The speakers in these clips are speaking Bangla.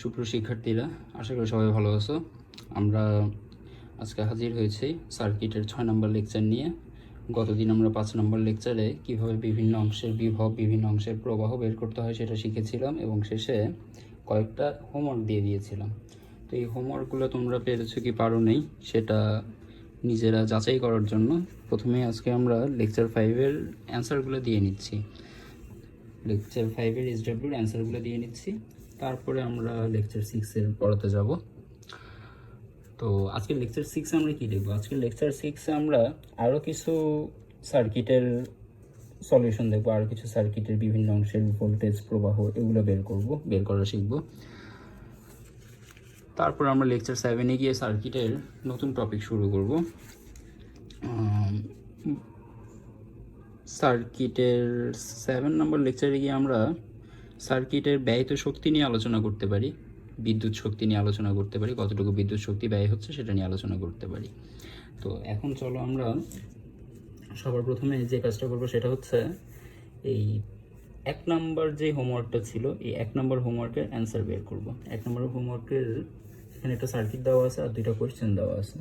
সুপ্রিয় শিক্ষার্থীরা, আশা করি সবাই ভালো আছো। আমরা আজকে হাজির হয়েছি সার্কিটের 6 নম্বর লেকচার নিয়ে। গতদিন আমরা 5 নম্বর লেকচারে কীভাবে বিভিন্ন অংশের বিভব, বিভিন্ন অংশের প্রবাহ বের করতে হয় সেটা শিখেছিলাম এবং শেষে কয়েকটা হোমওয়ার্ক দিয়ে দিয়েছিলাম। তো এই হোমওয়ার্কগুলো তোমরা পেরেছো কি পারো নেই সেটা নিজেরা যাচাই করার জন্য প্রথমে আজকে আমরা লেকচার 5-এর অ্যান্সারগুলো দিয়ে নিচ্ছি। লেকচার 5-এর SWর অ্যান্সারগুলো দিয়ে নিচ্ছি, তারপরে আমরা লেকচার 6-এর পড়াতে যাব। তো আজকে লেকচার 6 আমরা কি দেখব? আজকে লেকচার 6-এ আমরা আরও কিছু সার্কিটের সলিউশন দেখবো, আরও কিছু সার্কিটের বিভিন্ন অংশের ভোল্টেজ, প্রবাহ এগুলো বের করা শিখব। তারপর আমরা লেকচার 7-এ গিয়ে সার্কিটের নতুন টপিক শুরু করব। সার্কিটের 7 নম্বর লেকচারে গিয়ে আমরা সার্কিটের ব্যয়িত শক্তি নিয়ে আলোচনা করতে পারি, বিদ্যুৎ শক্তি নিয়ে আলোচনা করতে পারি, কতটুকু বিদ্যুৎ শক্তি ব্যয় হচ্ছে সেটা নিয়ে আলোচনা করতে পারি। তো এখন চলো আমরা সবার প্রথমে যে কাজটা করবো সেটা হচ্ছে এই 1 নম্বর যে হোমওয়ার্কটা ছিল, এই 1 নম্বর হোমওয়ার্কের অ্যান্সার বের করব। 1 নম্বর হোমওয়ার্কের এখানে একটা সার্কিট দেওয়া আছে আর দুইটা কোয়েশ্চেন দেওয়া আছে।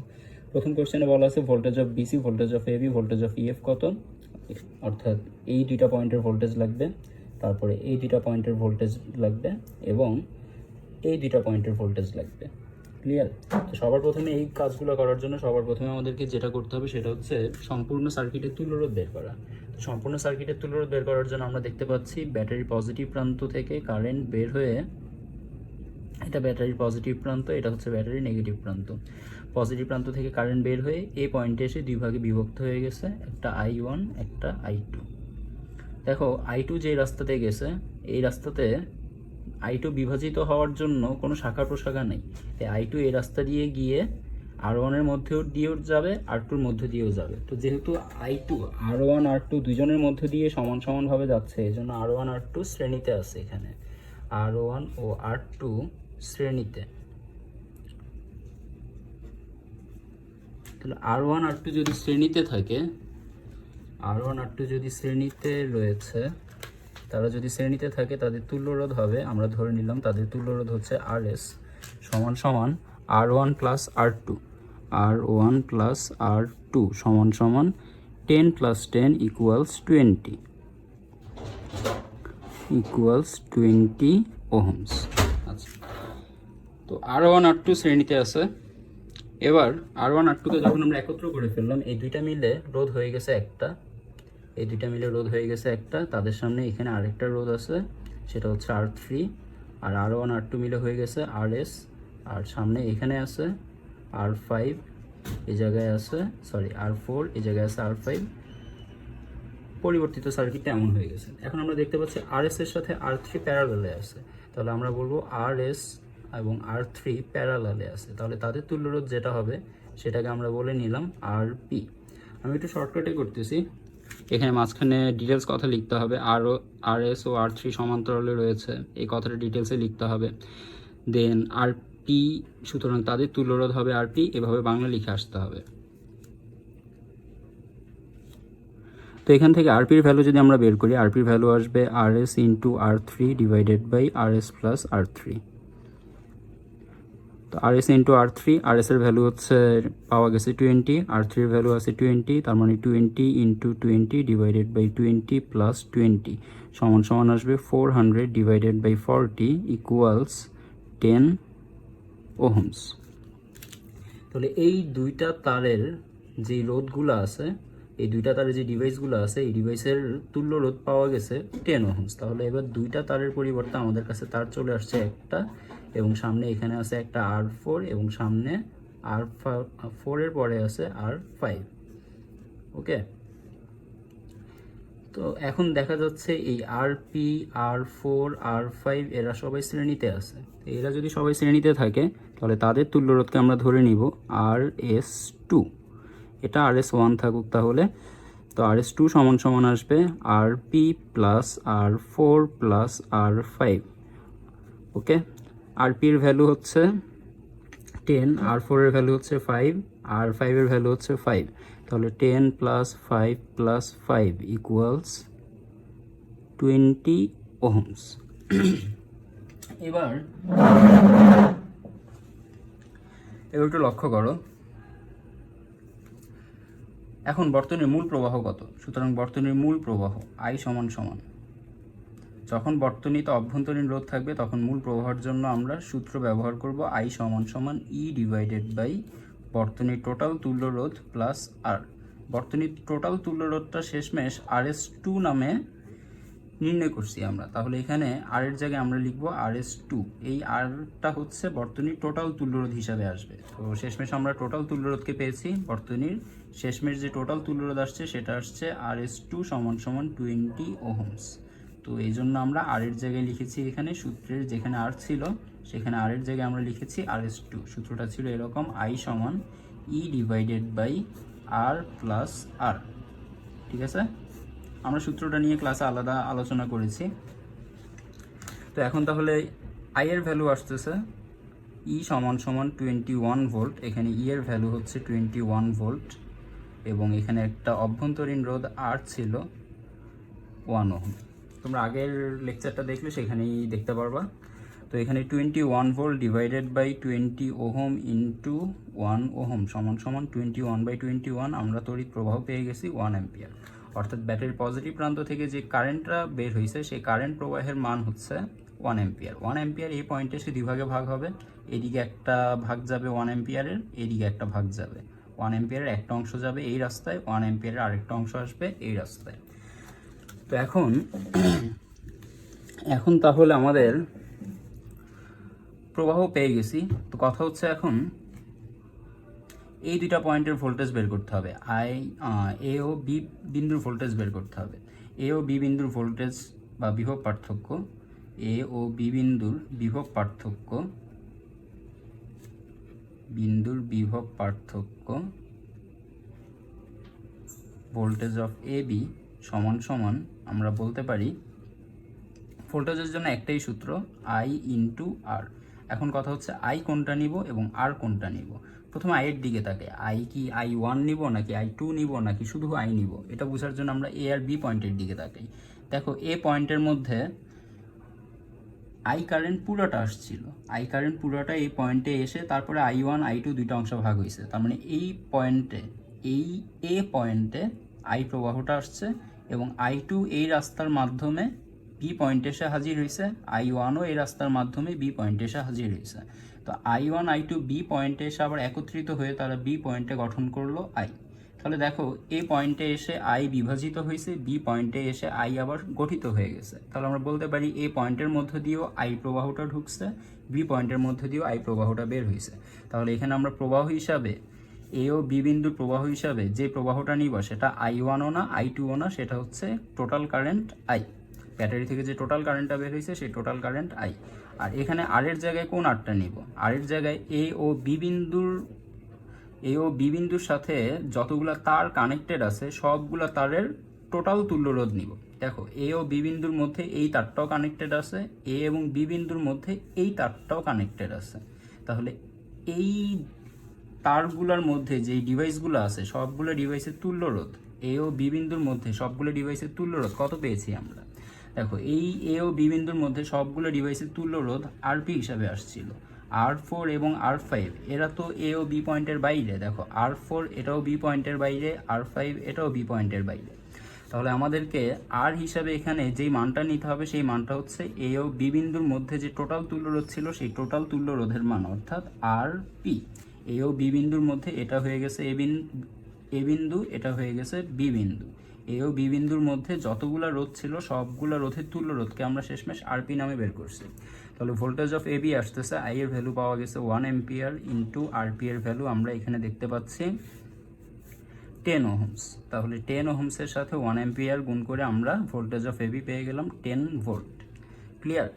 প্রথম কোয়েশ্চেনে বলা আছে voltage of BC, voltage of AB, voltage of EF কত, অর্থাৎ এই দুইটা পয়েন্টের ভোল্টেজ লাগবে, তারপরে এই দুইটা পয়েন্টের ভোল্টেজ লাগবে এবং এই দুইটা পয়েন্টের ভোল্টেজ লাগবে। ক্লিয়ার? তো সবার প্রথমে এই কাজগুলো করার জন্য সবার প্রথমে আমাদেরকে যেটা করতে হবে সেটা হচ্ছে সম্পূর্ণ সার্কিটের তুল্যরোধ বের করা। তো সম্পূর্ণ সার্কিটের তুল্যরোধ বের করার জন্য আমরা দেখতে পাচ্ছি ব্যাটারির পজিটিভ প্রান্ত থেকে কারেন্ট বের হয়ে, এটা ব্যাটারির পজিটিভ প্রান্ত, এটা হচ্ছে ব্যাটারির নেগেটিভ প্রান্ত। পজিটিভ প্রান্ত থেকে কারেন্ট বের হয়ে এই পয়েন্টে এসে দুই ভাগে বিভক্ত হয়ে গেছে, একটা I1 একটা I2। দেখো I2 যে রাস্তাতে গেছে, এই রাস্তাতে I2 বিভাজিত হওয়ার জন্য কোনো শাখা প্রশাখা নেই। I2 এই রাস্তা দিয়ে গিয়ে R1 এর মধ্যে দিয়েও যাবে, R2 এর মধ্যে দিয়েও যাবে। তো যেহেতু I2 R1 R2 দুজনের মধ্যে দিয়ে সমান সমানভাবে যাচ্ছে, এই জন্য R1 R2 শ্রেণীতে আছে। এখানে R1 ও R2 শ্রেণীতে। তাহলে R1 R2 যদি শ্রেণীতে থাকে, R1 R2 যদি শ্রেণীতে রয়েছে, তারা যদি শ্রেণীতে থাকে তাদের তুল্যরোধ হবে, আমরা ধরে নিলাম তাদের তুল্যরোধ হচ্ছে RS সমান সমান R1 plus R2। R1 plus R2 সমান সমান 10 প্লাস 10 ইকুয়ালস 20 ওহমস। আচ্ছা, তো R1 R2 শ্রেণীতে আছে। এবার R1 R2কে যখন আমরা একত্র করে ফেললাম, এই দুইটা মিলে রোধ হয়ে গেছে একটা, এই দুইটা মিলে রোধ হয়ে গেছে একটা। তাদের সামনে এখানে আরেকটা রোধ আছে, সেটা হচ্ছে R3, আর R1 R2 মিলে হয়ে গেছে RS, আর সামনে এখানে আছে R5, এই জায়গায় আছে R4, এই জায়গায় আছে R5। পরিবর্তিত সার্কিটটা এমন হয়ে গেছে। এখন আমরা দেখতে পাচ্ছি RS এর সাথে R3 প্যারালালে আছে, তাহলে আমরা বলবো RS এবং R3 প্যারালালে আছে। তাহলে তাদের তুল্যরোধ যেটা হবে সেটাকে আমরা বলে নিলাম RP। আমি একটু শর্টকাটে করতেছি, এখানে মাঝখানে ডিটেলস কথা লিখতে হবে। RS ও R3 সমান্তরালে রয়েছে, এই কথাটা ডিটেলসে লিখতে হবে। দেন RP, সুতরাং তাদের তুল্যরোধ হবে RP, এভাবে বাংলা লিখে আসতে হবে। তো এখান থেকে RPর ভ্যালু যদি আমরা বের করি, RPর ভ্যালু আসবে RS into R3 divided by RS plus R3। তো RS ইন্টু R3, RS এর ভ্যালু হচ্ছে পাওয়া গেছে 20, R3 এর ভ্যালু আছে 20, তার মানে 20 ইন্টু 20 ডিভাইডেড বাই 20 প্লাস 20 সমান সমান আসবে 400 ডিভাইডেড বাই 40 ইকুয়ালস 10 ওহমস। তাহলে এই দুইটা তারের যে রোধগুলো আছে, এই দুইটা তারের যে ডিভাইসগুলো আছে, এই ডিভাইসের তুল্য রোধ পাওয়া গেছে 10 ওহমস। তাহলে এবার দুইটা তারের পরিবর্তে আমাদের কাছে তার চলে আসছে একটা, এবং সামনে এখানে আছে একটা R4 এবং সামনে R4 এর পরে আছে R5। ওকে, তো এখন দেখা যাচ্ছে এই RP, R4, R5 এরা সবাই শ্রেণীতে আছে। এরা যদি সবাই শ্রেণীতে থাকে তাহলে তাদের তুল্যরোধকে আমরা ধরে নিব RS2। এটা RS1 থাকুক তাহলে। তো RS2 সমান সমান আসবে RP plus R4 plus R5। ওকে, RP এর ভ্যালু হচ্ছে 10, R4 এর ভ্যালু হচ্ছে 5, R5 এর ভ্যালু হচ্ছে 5। তাহলে 10 প্লাস 5 প্লাস 5 ইকুয়ালস 20 ওহমস। এবার একটু লক্ষ্য করো, এখন বর্তনীর মূল প্রবাহ কত? সুতরাং বর্তনীর মূল প্রবাহ I সমান সমান, যখন বর্তনীতে অভ্যন্তরীণ রোধ থাকবে তখন মূল প্রবাহের জন্য আমরা সূত্র ব্যবহার করব I সমান সমান E ডিভাইডেড বাই বর্তনীর টোটাল তুল্য রোধ প্লাস R। বর্তনীর টোটাল তুল্য রোধটা শেষমেশ RS2 নামে নির্ণয় করছি আমরা, তাহলে এখানে R এর জায়গায় আমরা লিখব RS2। এই Rটা হচ্ছে বর্তনীর টোটাল তুল্যরোধ হিসাবে আসবে। তো শেষমেশ আমরা টোটাল তুল্যরোধকে পেয়েছি, বর্তনীর শেষমেশ যে টোটাল তুল্যরোধ আসছে সেটা আসছে RS2 সমান সমান 20 ওহমস। তো এই জন্য আমরা R এর জায়গায় লিখেছি এখানে সূত্রের যেখানে R ছিল সেখানে R এর জায়গায় আমরা লিখেছি RS2। সূত্রটা ছিল এরকম, I সমান E divided by R plus R। ঠিক আছে, আমরা সূত্রটা নিয়ে ক্লাসে আলাদা আলোচনা করেছি। তো এখন তাহলে I এর ভ্যালু আসতেছে E সমান সমান 21 ভোল্ট। এখানে E এর ভ্যালু হচ্ছে 21 ভোল্ট এবং এখানে একটা অভ্যন্তরীণ রোধ R ছিল 1 ওহম। তোমরা আগের লেকচারটা দেখলে সেখানেই দেখতে পারবা। তো এখানে 21 volt divided by 20 ohm into 1 ohm সমান সমান 21/21। আমরা তড়িৎ প্রবাহ পেয়ে গেছি 1 অ্যাম্পিয়ার। অর্থাৎ ব্যাটারির পজিটিভ প্রান্ত থেকে যে কারেন্টটা বের হয়েছে সেই কারেন্ট প্রবাহের মান হচ্ছে 1 অ্যাম্পিয়ার। 1 অ্যাম্পিয়ার এই পয়েন্টে এসে দুই ভাগে ভাগ হবে, এদিকে একটা ভাগ যাবে 1 অ্যাম্পিয়ারের, এদিকে একটা ভাগ যাবে। 1 অ্যাম্পিয়ারের একটা অংশ যাবে এই রাস্তায়, 1 অ্যাম্পিয়ারের আরেকটা অংশ আসবে এই রাস্তায়। তো এখন তাহলে আমাদের প্রবাহ পেয়ে গেছি। তো কথা হচ্ছে এখন এই দুইটা পয়েন্টের ভোল্টেজ বের করতে হবে, এ ও বি বিন্দুর ভোল্টেজ বের করতে হবে। এ ও বি বিন্দুর ভোল্টেজ বা বিভব পার্থক্য, এ ও বি বিন্দুর বিভব পার্থক্য ভোল্টেজ অফ এ বি সমান সমান আমরা বলতে পারি, ভোল্টেজের জন্য একটাই সূত্র, I ইন্টু আর। এখন কথা হচ্ছে I কোনটা নিব এবং R কোনটা নিব। প্রথমে I এর দিকে তাকাই, I কি I1 নিব নাকি I2 নিব নাকি শুধু I নিব, এটা বোঝার জন্য আমরা A আর B পয়েন্টের দিকে তাকাই। দেখো A পয়েন্টের মধ্যে I কারেন্ট পুরোটা আসছিল, I কারেন্ট পুরোটা এই পয়েন্টে এসে তারপরে I1 I2 দুইটা অংশ ভাগ হয়েছে। তার মানে এই পয়েন্টে, এই A পয়েন্টে I প্রবাহটা আসছে এবং I2 এই রাস্তার মাধ্যমে বি পয়েন্টে এসে হাজির হয়েছে, I1ও এই রাস্তার মাধ্যমে বি পয়েন্টে এসে হাজির হয়েছে। তো I1 I2 বি পয়েন্টে এসে আবার একত্রিত হয়ে তারা বি পয়েন্টে গঠন করলো I। তাহলে দেখো এ পয়েন্টে এসে I বিভাজিত হয়েছে, বি পয়েন্টে এসে I আবার গঠিত হয়ে গেছে। তাহলে আমরা বলতে পারি এ পয়েন্টের মধ্য দিয়েও I প্রবাহটা ঢুকছে, বি পয়েন্টের মধ্য দিয়েও I প্রবাহটা বের হয়েছে। তাহলে এখানে আমরা প্রবাহ হিসাবে এ ও বি বিন্দুর প্রবাহ হিসাবে যে প্রবাহটা নিব সেটা I1ও না I2ও না, সেটা হচ্ছে টোটাল কারেন্ট I। ব্যাটারি থেকে যে টোটাল কারেন্টটা বের হয়েছে সেই টোটাল কারেন্ট I। আর এখানে আর এর জায়গায় কোন আরটা নিব? আর এর জায়গায় এ ও বি বিন্দুর সাথে যতগুলা তার কানেক্টেড আছে সবগুলা তারের টোটাল তুল্য রোধ নিব। দেখো এ ও বি বিন্দুর মধ্যে এই তারটাও কানেক্টেড আছে, এ এবং বি বিন্দুর মধ্যে এই তারটাও কানেক্টেড আছে। তাহলে এই তারগুলোর মধ্যে যেই ডিভাইসগুলো আছে সবগুলো ডিভাইসের তুল্য রোধ, এ ও বি বিন্দুর মধ্যে সবগুলো ডিভাইসের তুল্য রোধ কত পেয়েছি আমরা? দেখো এই এ ও বি বিন্দুর মধ্যে সবগুলো ডিভাইসের তুল্য রোধ আরপি হিসাবে আসছিল। R4 এবং R5 এরা তো এ ও বি পয়েন্টের বাইরে, দেখো R4 এটাও বি পয়েন্টের বাইরে, R5 এটাও বি পয়েন্টের বাইরে। তাহলে আমাদেরকে আর হিসাবে এখানে যেই মানটা নিতে হবে সেই মানটা হচ্ছে এ ও বি বিন্দুর মধ্যে যে টোটাল তুল্য রোধ ছিল সেই টোটাল তুল্য রোধের মান, অর্থাৎ আরপি। এ ও বি বিন্দুর মধ্যে এটা হয়ে গেছে এ বিন্দু, এটা হয়ে গেছে বি বিন্দু। এ ও বি বিন্দুর মধ্যে যতগুলা রোধ ছিল সবগুলা রোধের তুল্য রোধকে আমরা শেষমেশ আরপি নামে বের করছি। তাহলে ভোল্টেজ অফ এ বি আসতেছে, I এর ভ্যালু পাওয়া গেছে 1 অ্যাম্পিয়ার ইন্টু আরপি এর ভ্যালু আমরা এখানে দেখতে পাচ্ছি 10 ওহমস। তাহলে 10 ওহমসের সাথে 1 অ্যাম্পিয়ার গুণ করে আমরা ভোল্টেজ অফ এবি পেয়ে গেলাম 10 ভোল্ট। ক্লিয়ার?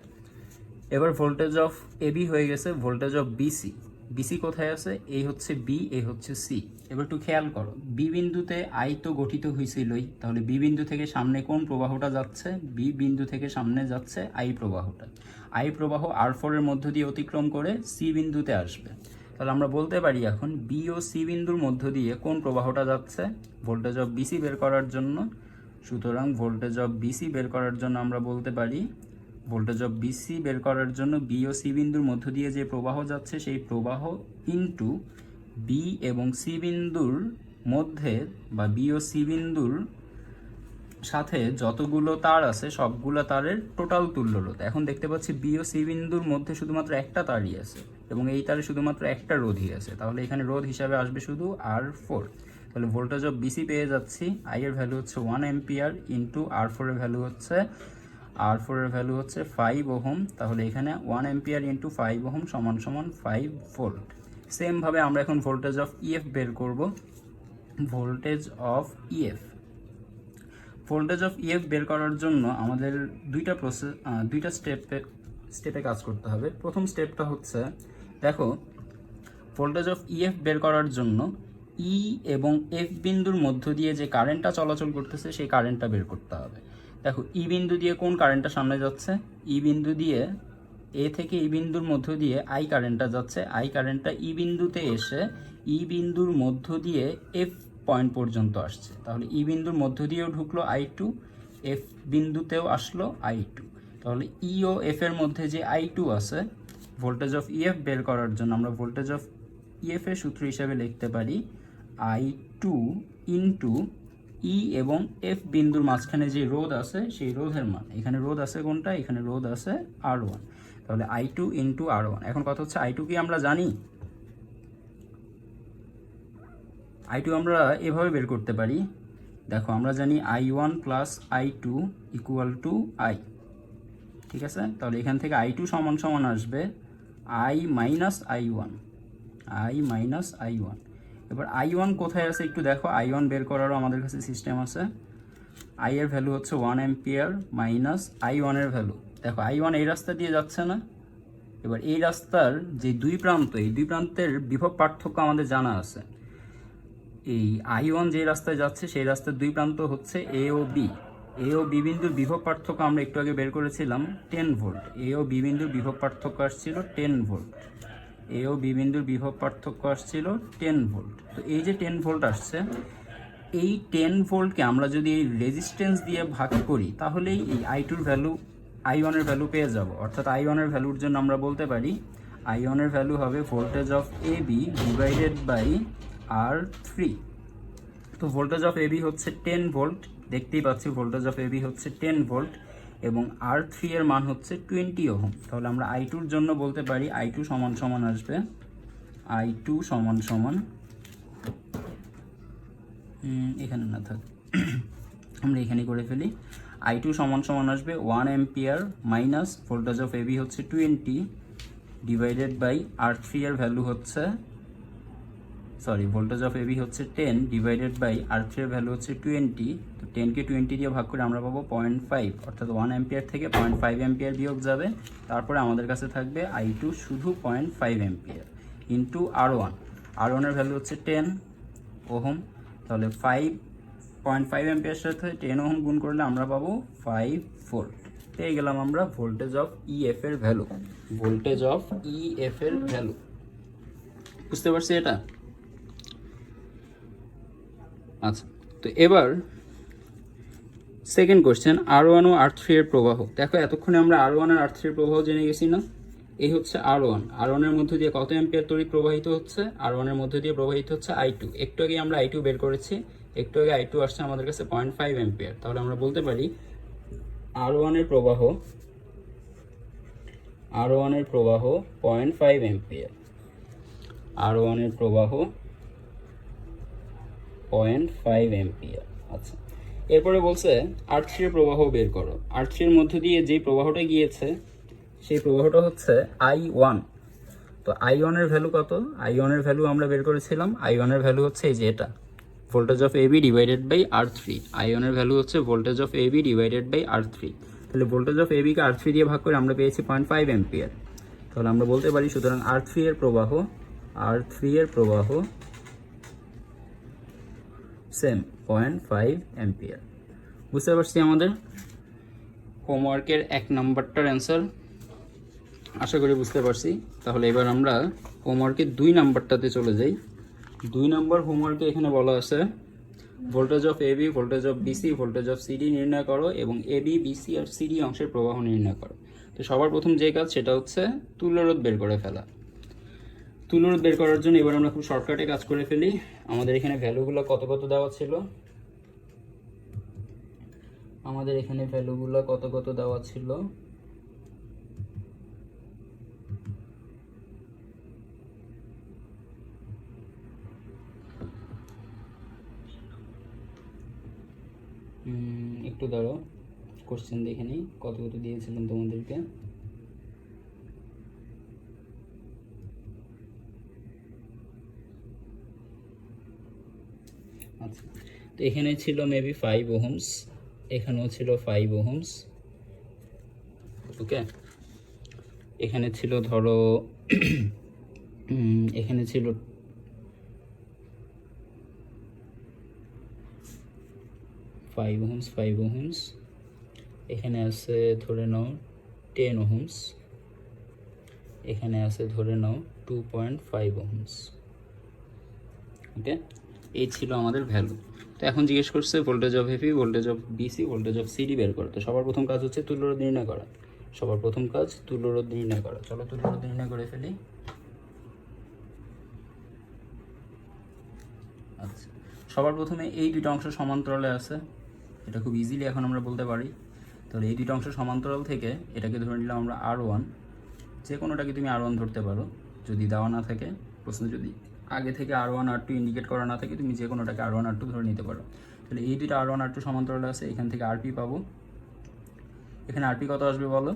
এবার ভোল্টেজ অফ এবি হয়ে গেছে ভোল্টেজ অফ বিসি। বিসি কোথায় আছে? এই হচ্ছে বি, এই হচ্ছে সি। এবার একটু খেয়াল করো, বি বিন্দুতে আই তো গঠিত হয়েছিলই, তাহলে বি বিন্দু থেকে সামনে কোন প্রবাহটা যাচ্ছে? বি বিন্দু থেকে সামনে যাচ্ছে আই প্রবাহটা। আই প্রবাহ R4 এর মধ্য দিয়ে অতিক্রম করে সি বিন্দুতে আসবে। তাহলে আমরা বলতে পারি এখন বি ও সি বিন্দুর মধ্য দিয়ে কোন প্রবাহটা যাচ্ছে ভোল্টেজ অফ বিসি বের করার জন্য। সুতরাং ভোল্টেজ অফ বিসি বের করার জন্য আমরা বলতে পারি ভোল্টেজ অফ বিসি বের করার জন্য বি ও সি বিন্দুর মধ্য দিয়ে যে প্রবাহ যাচ্ছে সেই প্রবাহ ইনটু বি এবং সি বিন্দুর মধ্যে বা বি ও সি বিন্দুর সাথে যতগুলো তার আছে সবগুলো তারের টোটাল তুল্য রোধ। এখন দেখতে পাচ্ছি বি ও সি বিন্দুর মধ্যে শুধুমাত্র একটা তারই আছে এবং এই তারে শুধুমাত্র একটা রোধই আছে, তাহলে এখানে রোধ হিসাবে আসবে শুধু R4। তাহলে ভোল্টেজ অফ বিসি পেয়ে যাচ্ছি, আই এর ভ্যালু হচ্ছে 1 অ্যাম্পিয়ার ইন্টু R4 এর ভ্যালু হচ্ছে 5 ওহম। তাহলে এখানে 1 অ্যাম্পিয়ার ইন্টু 5 ওহম সমান সমান 5 ভোল্ট। সেমভাবে আমরা এখন ভোল্টেজ অফ ইএফ বের করব। ভোল্টেজ অফ ইএফ বের করার জন্য আমাদের দুইটা স্টেপে কাজ করতে হবে। প্রথম স্টেপটা হচ্ছে, দেখো ভোল্টেজ অফ ইএফ বের করার জন্য ই এবং এফ বিন্দুর মধ্য দিয়ে যে কারেন্টটা চলাচল করতেছে সেই কারেন্টটা বের করতে হবে। দেখো ই বিন্দু দিয়ে কোন কারেন্টটা সামনে যাচ্ছে, ই বিন্দু দিয়ে এ থেকে ই বিন্দুর মধ্য দিয়ে আই কারেন্টটা যাচ্ছে। আই কারেন্টটা ই বিন্দুতে এসে ই বিন্দুর মধ্য দিয়ে এফ পয়েন্ট পর্যন্ত আসছে, তাহলে ই বিন্দুর মধ্য দিয়েও ঢুকলো I2, এফ বিন্দুতেও আসলো I2। তাহলে ই ও এফ এর মধ্যে যে I2 আছে, ভোল্টেজ অফ ইএফ বের করার জন্য আমরা ভোল্টেজ অফ ইএফ এর সূত্র হিসাবে লিখতে পারি I2 ইন্টু ই এবং এফ বিন্দুর মাঝখানে যে রোধ আছে সেই রোধের মান। এখানে রোধ আছে কোনটা, এখানে রোধ আছে R1, তাহলে I2 ইন্টু R1। এখন কথা হচ্ছে I2 কি আমরা জানি, I2 আমরা এভাবে বের করতে পারি। দেখো আমরা জানি I1 plus I2 equal to I, ঠিক আছে। তাহলে এখান থেকে I2 সমান সমান আসবে I মাইনাস I1। এবার I1 কোথায় আছে একটু দেখো, I1 বের করারও আমাদের কাছে সিস্টেম আছে। I এর ভ্যালু হচ্ছে 1 অ্যাম্পিয়ার মাইনাস I1 এর ভ্যালু। দেখো I1 এই রাস্তা দিয়ে যাচ্ছে না, এবার এই রাস্তার যে দুই প্রান্ত, এই দুই প্রান্তের বিভব পার্থক্য আমাদের জানা আছে। এই I1 যে রাস্তায় যাচ্ছে সেই রাস্তার দুই প্রান্ত হচ্ছে এ ও বি। এ ও বি বিন্দুর বিভব পার্থক্য আমরা একটু আগে বের করেছিলাম 10 ভোল্ট। এ ও বি বিন্দুর বিভব পার্থক্য আসছিল 10 ভোল্ট। এ ও বি বিন্দুর বিভব পার্থক্য আসছিল 10 ভোল্ট। তো এই যে 10 ভোল্ট আসছে, এই 10 ভোল্টকে আমরা যদি এই রেজিস্ট্যান্স দিয়ে ভাগ করি তাহলেই এই I2 এর ভ্যালু I1 এর ভ্যালু পেয়ে যাব। অর্থাৎ I1 এর ভ্যালুর জন্য আমরা বলতে পারি I1 এর ভ্যালু হবে voltage of AB divided by R3। তো ভোল্টেজ অফ AB হচ্ছে 10 ভোল্ট, দেখতেই পাচ্ছি ভোল্টেজ অফ AB হচ্ছে 10 ভোল্ট এবং R3 এর মান হচ্ছে 20 ওহম। তাহলে আমরা I2 এর জন্য বলতে পারি I2 সমান সমান আসবে I2 সমান সমান এখানে না থাক আমরা এখানে করে ফেলি। I2 সমান সমান আসবে 1 ampere minus voltage of AB হচ্ছে 20 ডিভাইডেড বাই R3 এর ভ্যালু হচ্ছে ভোল্টেজ অফ AB হচ্ছে 10 ডিভাইডেড বাই R3 এর ভ্যালু হচ্ছে 20। তো 10কে 20 দিয়ে ভাগ করে আমরা পাবো 0.5, অর্থাৎ 1 অ্যাম্পিয়ার থেকে 0.5 অ্যাম্পিয়ার বিয়োগ যাবে। তারপরে আমাদের কাছে থাকবে I2 শুধু 0.5 অ্যাম্পিয়ার ইন্টু R1 এর ভ্যালু হচ্ছে 10 ওহম। তাহলে 5.5 অ্যাম্পিয়ার সাথে 10 ওহম গুণ করলে আমরা পাবো 5 ভোল্ট। পেয়ে গেলাম আমরা ভোল্টেজ অফ EF এর ভ্যালু। বুঝতে পারছি এটা? আচ্ছা, তো এবার সেকেন্ড কোশ্চেন, R1 ও R3 এর প্রবাহ। দেখো এতক্ষণে আমরা R1 আর R3 এর প্রবাহ জেনে গেছি না? এই হচ্ছে R1 এর মধ্যে দিয়ে কত অ্যাম্পিয়ার তড়িৎ প্রবাহিত হচ্ছে? R1 এর মধ্যে দিয়ে প্রবাহিত হচ্ছে I2। একটু আগে আমরা I2 বের করেছি, একটু আগে I2 আসছে আমাদের কাছে 0.5 অ্যাম্পিয়ার। তাহলে আমরা বলতে পারি R1 এর প্রবাহ 0.5 অ্যাম্পিয়ার। R1 এর প্রবাহ 0.5 অ্যাম্পিয়ার। আচ্ছা, এরপরে বলছে R3 এর প্রবাহ বের করো। R3 এর মধ্যে দিয়ে যেই প্রবাহটা গিয়েছে সেই প্রবাহটা হচ্ছে I1। তো I1 এর ভ্যালু কত? I1 এর ভ্যালু আমরা বের করেছিলাম। I1 এর ভ্যালু হচ্ছে এই যে এটা, voltage of AB divided by R3। I1 এর ভ্যালু হচ্ছে voltage of AB divided by R3। তাহলে voltage of AB K R3 দিয়ে ভাগ করে আমরা পেয়েছি 0.5 অ্যাম্পিয়ার। তাহলে আমরা বলতে পারি সুতরাং R3 এর প্রবাহ সেম 0.5 অ্যাম্পিয়ার। বুঝতে পারছি আমাদের হোমওয়ার্কের 1 নাম্বারটার অ্যান্সার? আশা করি বুঝতে পারছি। তাহলে এবার আমরা হোমওয়ার্কের 2 নাম্বারটাতে চলে যাই। 2 নম্বর হোমওয়ার্কে এখানে বলা আছে voltage of AB, voltage of BC, voltage of CD নির্ণয় করো এবং AB, BC আর CD অংশের প্রবাহ নির্ণয় করো। তো সবার প্রথম যে কাজ সেটা হচ্ছে তুল্যরোধ বের করে ফেলা। তুল্যরোধ বের করার জন্য এবার আমরা খুব শর্টকাটে কাজ করে ফেলি। আমাদের এখানে ভ্যালুগুলো কত কত দেওয়া ছিল, আমাদের এখানে ভ্যালুগুলো কত কত দেওয়া ছিল, একটু দাঁড়াও, কোশ্চেন দেখে নিই কত কত দিয়েছিলাম তোমাদেরকে। আচ্ছা, তো এখানে ছিল মেবি 5 ওহমস, এখানেও ছিল 5 ওহমস। ওকে, এখানে ছিল ধরো এখানে ছিল 5 ওহমস, 5 ওহমস, এখানে আছে ধরে নাও 10 ওহমস, এখানে আছে ধরে নাও 2.5 ওহমস। ওকে, এই ছিল আমাদের ভ্যালু। তো এখন জিজ্ঞেস করছে voltage of AP, voltage of BC, voltage of CD বের করো। তো সবার প্রথম কাজ হচ্ছে তুল্যরোধ নির্ণয় করা, সবার প্রথম কাজ তুল্যরোধ নির্ণয় করা। চলো তুল্যরোধ নির্ণয় করে ফেলি। আচ্ছা, সবার প্রথমে এই দুটো অংশ সমান্তরালে আছে, এটা খুব ইজিলি এখন আমরা বলতে পারি। তাহলে এই দুটো অংশ সমান্তরাল থেকে এটাকে ধরে নিলাম আমরা R1, যে কোনোটাকে তুমি R1 ধরতে পারো যদি দেওয়া না থাকে, প্রশ্ন যদি আগে থেকে R1 R2 ইন্ডিকেট করা না থাকে, তুমি যে কোনোটাকে R1 R2 ধরে নিতে পারো। তাহলে এই দুটো R1 R2 সমান্তরালে আছে, এখান থেকে RP পাবো। এখানে RP কত আসবে বলো?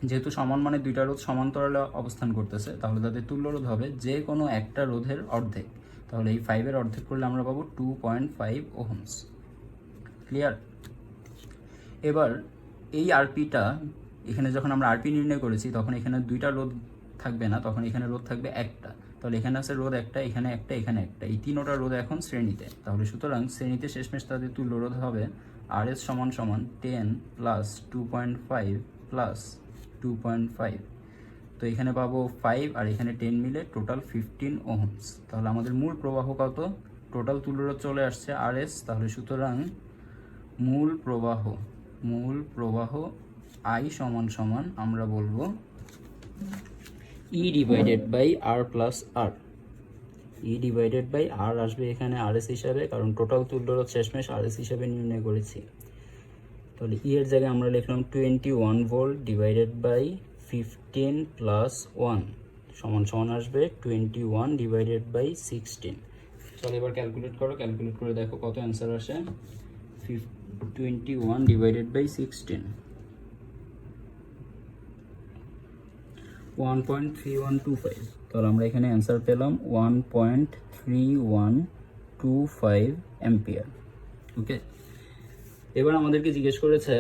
যেহেতু সমান মানে দুইটা রোধ সমান্তরালে অবস্থান করতেছে, তাহলে তাদের তুল্য রোধ হবে যে কোনো একটা রোধের অর্ধেক। তাহলে এই 5-এর অর্ধেক করলে আমরা পাবো 2.5 ওহমস। ক্লিয়ার? এবার এই আরপিটা এখানে যখন আমরা আরপি নির্ণয় করেছি তখন এখানে দুইটা রোধ থাকবে না, তখন এখানে রোধ থাকবে একটা। তাহলে এখানে আছে রোধ একটা, এখানে একটা, এখানে একটা, এই তিনোটা রোধ এখন শ্রেণীতে। তাহলে সুতরাং শ্রেণীতে শেষমেশ তাদের তুল্য রোধ হবে RS সমান সমান 10 প্লাস 2.5 প্লাস 2.5। তো এখানে পাবো 5 আর এখানে 10 মিলে টোটাল 15 ওহমস। তাহলে আমাদের মূল প্রবাহ কত? টোটাল তুল্য রোধ চলে আসছে RS। তাহলে সুতরাং মূল প্রবাহ I সমান সমান আমরা বলবো E divided by R plus R। E divided by R আসবে এখানে RS হিসাবে, কারণ টোটাল তুল্যরোধ শেষমেশ RS হিসাবে নির্ণয় করেছি। তাহলে E এর জায়গায় আমরা লিখলাম 21 ভোল্ট ডিভাইডেড বাই 15 প্লাস 1 সমান সমান আসবে 21 ডিভাইডেড বাই 16। চলো এবার ক্যালকুলেট করো, ক্যালকুলেট করে দেখো কত অ্যান্সার আসে। 21 ডিভাইডেড বাই 16, 1.3125। তাহলে আমরা এখানে অ্যান্সার পেলাম 1.3125 অ্যাম্পিয়ার। ওকে, এবার আমাদেরকে জিজ্ঞেস করেছে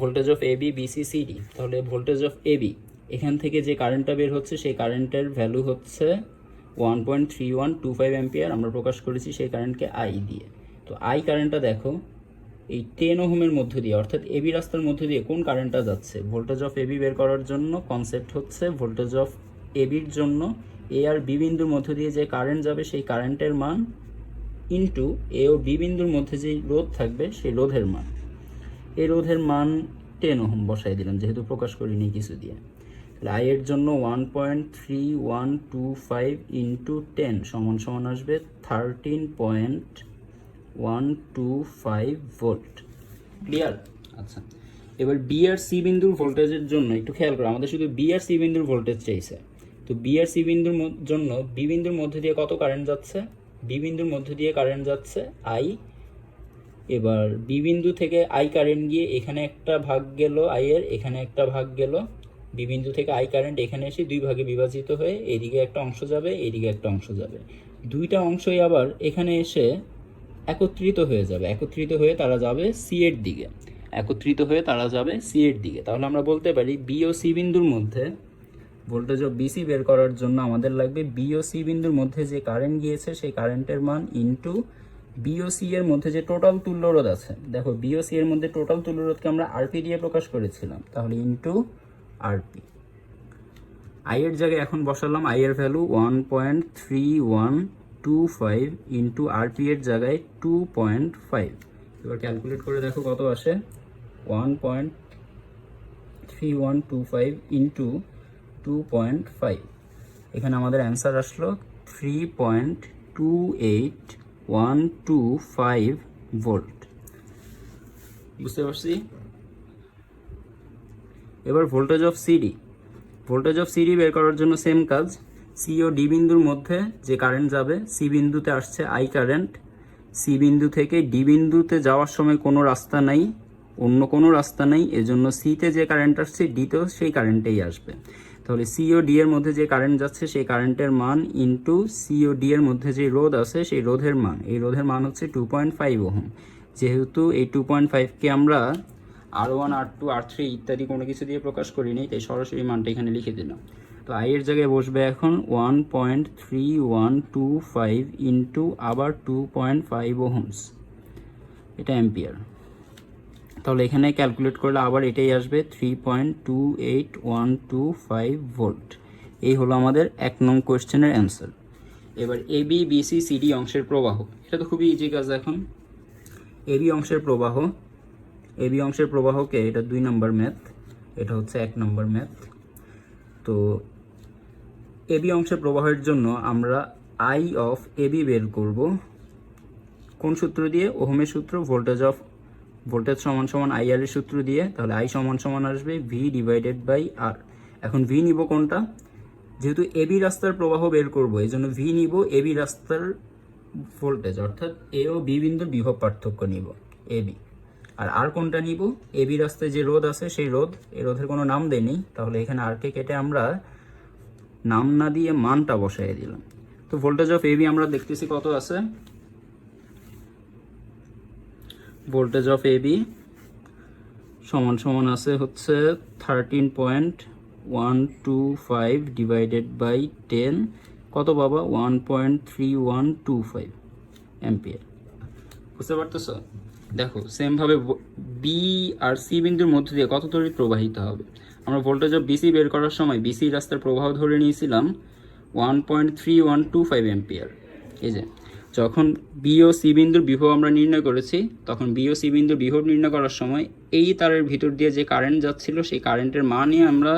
voltage of AB BC CD. তাহলে ভোল্টেজ অফ এবি, এখান থেকে যে কারেন্টটা বের হচ্ছে সেই কারেন্টের ভ্যালু হচ্ছে 1.3125 অ্যাম্পিয়ার। আমরা প্রকাশ করেছি সেই কারেন্টকে আই দিয়ে। তো আই কারেন্টটা দেখো এই 10 ওহমের মধ্য দিয়ে, অর্থাৎ এবি রাস্তার মধ্য দিয়ে কোন কারেন্টটা যাচ্ছে। ভোল্টেজ অফ এবি বের করার জন্য কনসেপ্ট হচ্ছে ভোল্টেজ অফ এবির জন্য এ আর বি বিন্দুর মধ্য দিয়ে যে কারেন্ট যাবে সেই কারেন্টের মান ইন্টু এ ও বি বিন্দুর মধ্যে যে রোধ থাকবে সেই রোধের মান। এই রোধের মান 10 ওহম বসাই দিলাম, যেহেতু প্রকাশ করিনি কিছু দিয়ে। তাহলে আই এর জন্য 1.3125 ইন্টু 10 সমান সমান আসবে 13.125 ভোল্ট। ক্লিয়ার? আচ্ছা, এবার বি আর সি বিন্দুর ভোল্টেজের জন্য একটু খেয়াল করো, আমাদের শুধু বি আর সি বিন্দুর ভোল্টেজ চাইছে। তো বি আর সি বিন্দুর জন্য বি বিন্দুর মধ্যে দিয়ে কত কারেন্ট যাচ্ছে? বি বিন্দুর মধ্যে দিয়ে কারেন্ট যাচ্ছে আই। এবার বি বিন্দু থেকে আই কারেন্ট গিয়ে এখানে একটা ভাগ গেল আই এর, এখানে একটা ভাগ গেল। বি বিন্দু থেকে আই কারেন্ট এখানে এসে দুই ভাগে বিভাজিত হয়ে এদিকে একটা অংশ যাবে, এদিকে একটা অংশ যাবে। দুইটা অংশই আবার এখানে এসে একত্রিত হয়ে যাবে, একত্রিত হয়ে তারা যাবে সি এর দিকে, একত্রিত হয়ে তারা যাবে সি এর দিকে। তাহলে আমরা বলতে পারি বি ও সি বিন্দুর মধ্যে ভোল্টেজ অফ বিসি বের করার জন্য আমাদের লাগবে বি ও সি বিন্দুর মধ্যে যে কারেন্ট গিয়েছে সেই কারেন্টের মান ইন্টু বি ও সি এর মধ্যে যে টোটাল তুল্যরোধ আছে। দেখো বি ও সি এর মধ্যে টোটাল তুল্যরোধকে আমরা আরপি দিয়ে প্রকাশ করেছিলাম, তাহলে ইন্টু আরপি। আই এর জায়গায় এখন বসালাম আই এর ভ্যালু 1.3125 ইন্টু আরপি এর জায়গায় 2.5। এবার ক্যালকুলেট করে দেখো কত আসে। 3.3125 ইন্টু 2.5, এখানে আমাদের অ্যান্সার আসলো 3.28125 ভোল্ট। বুঝতে পারছি? এবার voltage of CD, voltage of CD বের করার জন্য সেম কাজ। সি ও ডি বিন্দুর মধ্যে যে কারেন্ট যাবে, সি বিন্দুতে আসছে আই কারেন্ট, সি বিন্দু থেকে ডি বিন্দুতে যাওয়ার সময় কোনো রাস্তা নাই, অন্য কোনো রাস্তা নেই, এজন্য সিতে যে কারেন্ট আসছে ডিতেও সেই কারেন্টেই আসবে। তাহলে সি ও ডি এর মধ্যে যে কারেন্ট যাচ্ছে সেই কারেন্টের মান ইন্টু সি ও ডি এর মধ্যে যে রোধ আছে সেই রোধের মান, এই রোধের মান হচ্ছে 2.5 ওহম। যেহেতু এই 2.5কে আমরা R1 R2 R3 ইত্যাদি কোনো কিছু দিয়ে প্রকাশ করিনি, তাই সরাসরি মানটা এখানে লিখে দিলাম। তো আই এর জায়গায় বসবে এখন 1.3125 ইন্টু আবার 2.5 ওহমস, এটা অ্যাম্পিয়ার। তাহলে এখানে ক্যালকুলেট করলে আবার এটাই আসবে 3.28125 ভোল্ট। এই হলো আমাদের 1 নং কোয়েশ্চেনের অ্যান্সার। এবার এবি বিসি সিডি অংশের প্রবাহ, এটা তো খুবই ইজি কাজ। এখন এবি অংশের প্রবাহ, এবি অংশের প্রবাহকে, এটা 2 নম্বর ম্যাথ, এটা হচ্ছে 1 নম্বর ম্যাথ। তো এবি অংশের প্রবাহের জন্য আমরা আই অফ এবি বের করব কোন সূত্র দিয়ে? ওহমের সূত্র, ভোল্টেজ সমান সমান আই আর এর সূত্র দিয়ে। তাহলে আই সমান সমান আসবে ভি ডিভাইডেড বাই আর। এখন ভি নিব কোনটা? যেহেতু এবি রাস্তার প্রবাহ বের করব, এই জন্য ভি নিব এবি রাস্তার ভোল্টেজ, অর্থাৎ এ ও বি বিন্দুর বিভব পার্থক্য নিব এবি। আর কোনটা নিব? এবি রাস্তায় যে রোধ আছে সেই রোধ, এই রোধের কোনো নাম দেয়নি, তাহলে এখানে আরকে কেটে আমরা নাম না দিয়ে মানটা বসাই দিলাম। তো ভোল্টেজ অফ এবি আমরা দেখতেছি কত আছে। ভোল্টেজ অফ এবি সমান সমান আছে হচ্ছে 13.125 ডিভাইডেড বাই 10, কত পাবা? 1.3125 অ্যাম্পিয়ার। বুঝতে পারতেছো? দেখো সেমভাবে বি আর সি বিন্দুর মধ্যে দিয়ে কত তড়িৎ প্রবাহিত হবে। আমরা ভোল্টেজ অফ বিসি বের করার সময় বিসি রাস্তার প্রবাহ ধরে নিয়েছিলাম 1.3125 অ্যাম্পিয়ার। এই যে যখন বি ও সি বিন্দুর বিভব আমরা নির্ণয় করেছি, তখন বি ও সি বিন্দুর বিভব নির্ণয় করার সময় এই তারের ভিতর দিয়ে যে কারেন্ট যাচ্ছিল সেই কারেন্টের মানই আমরা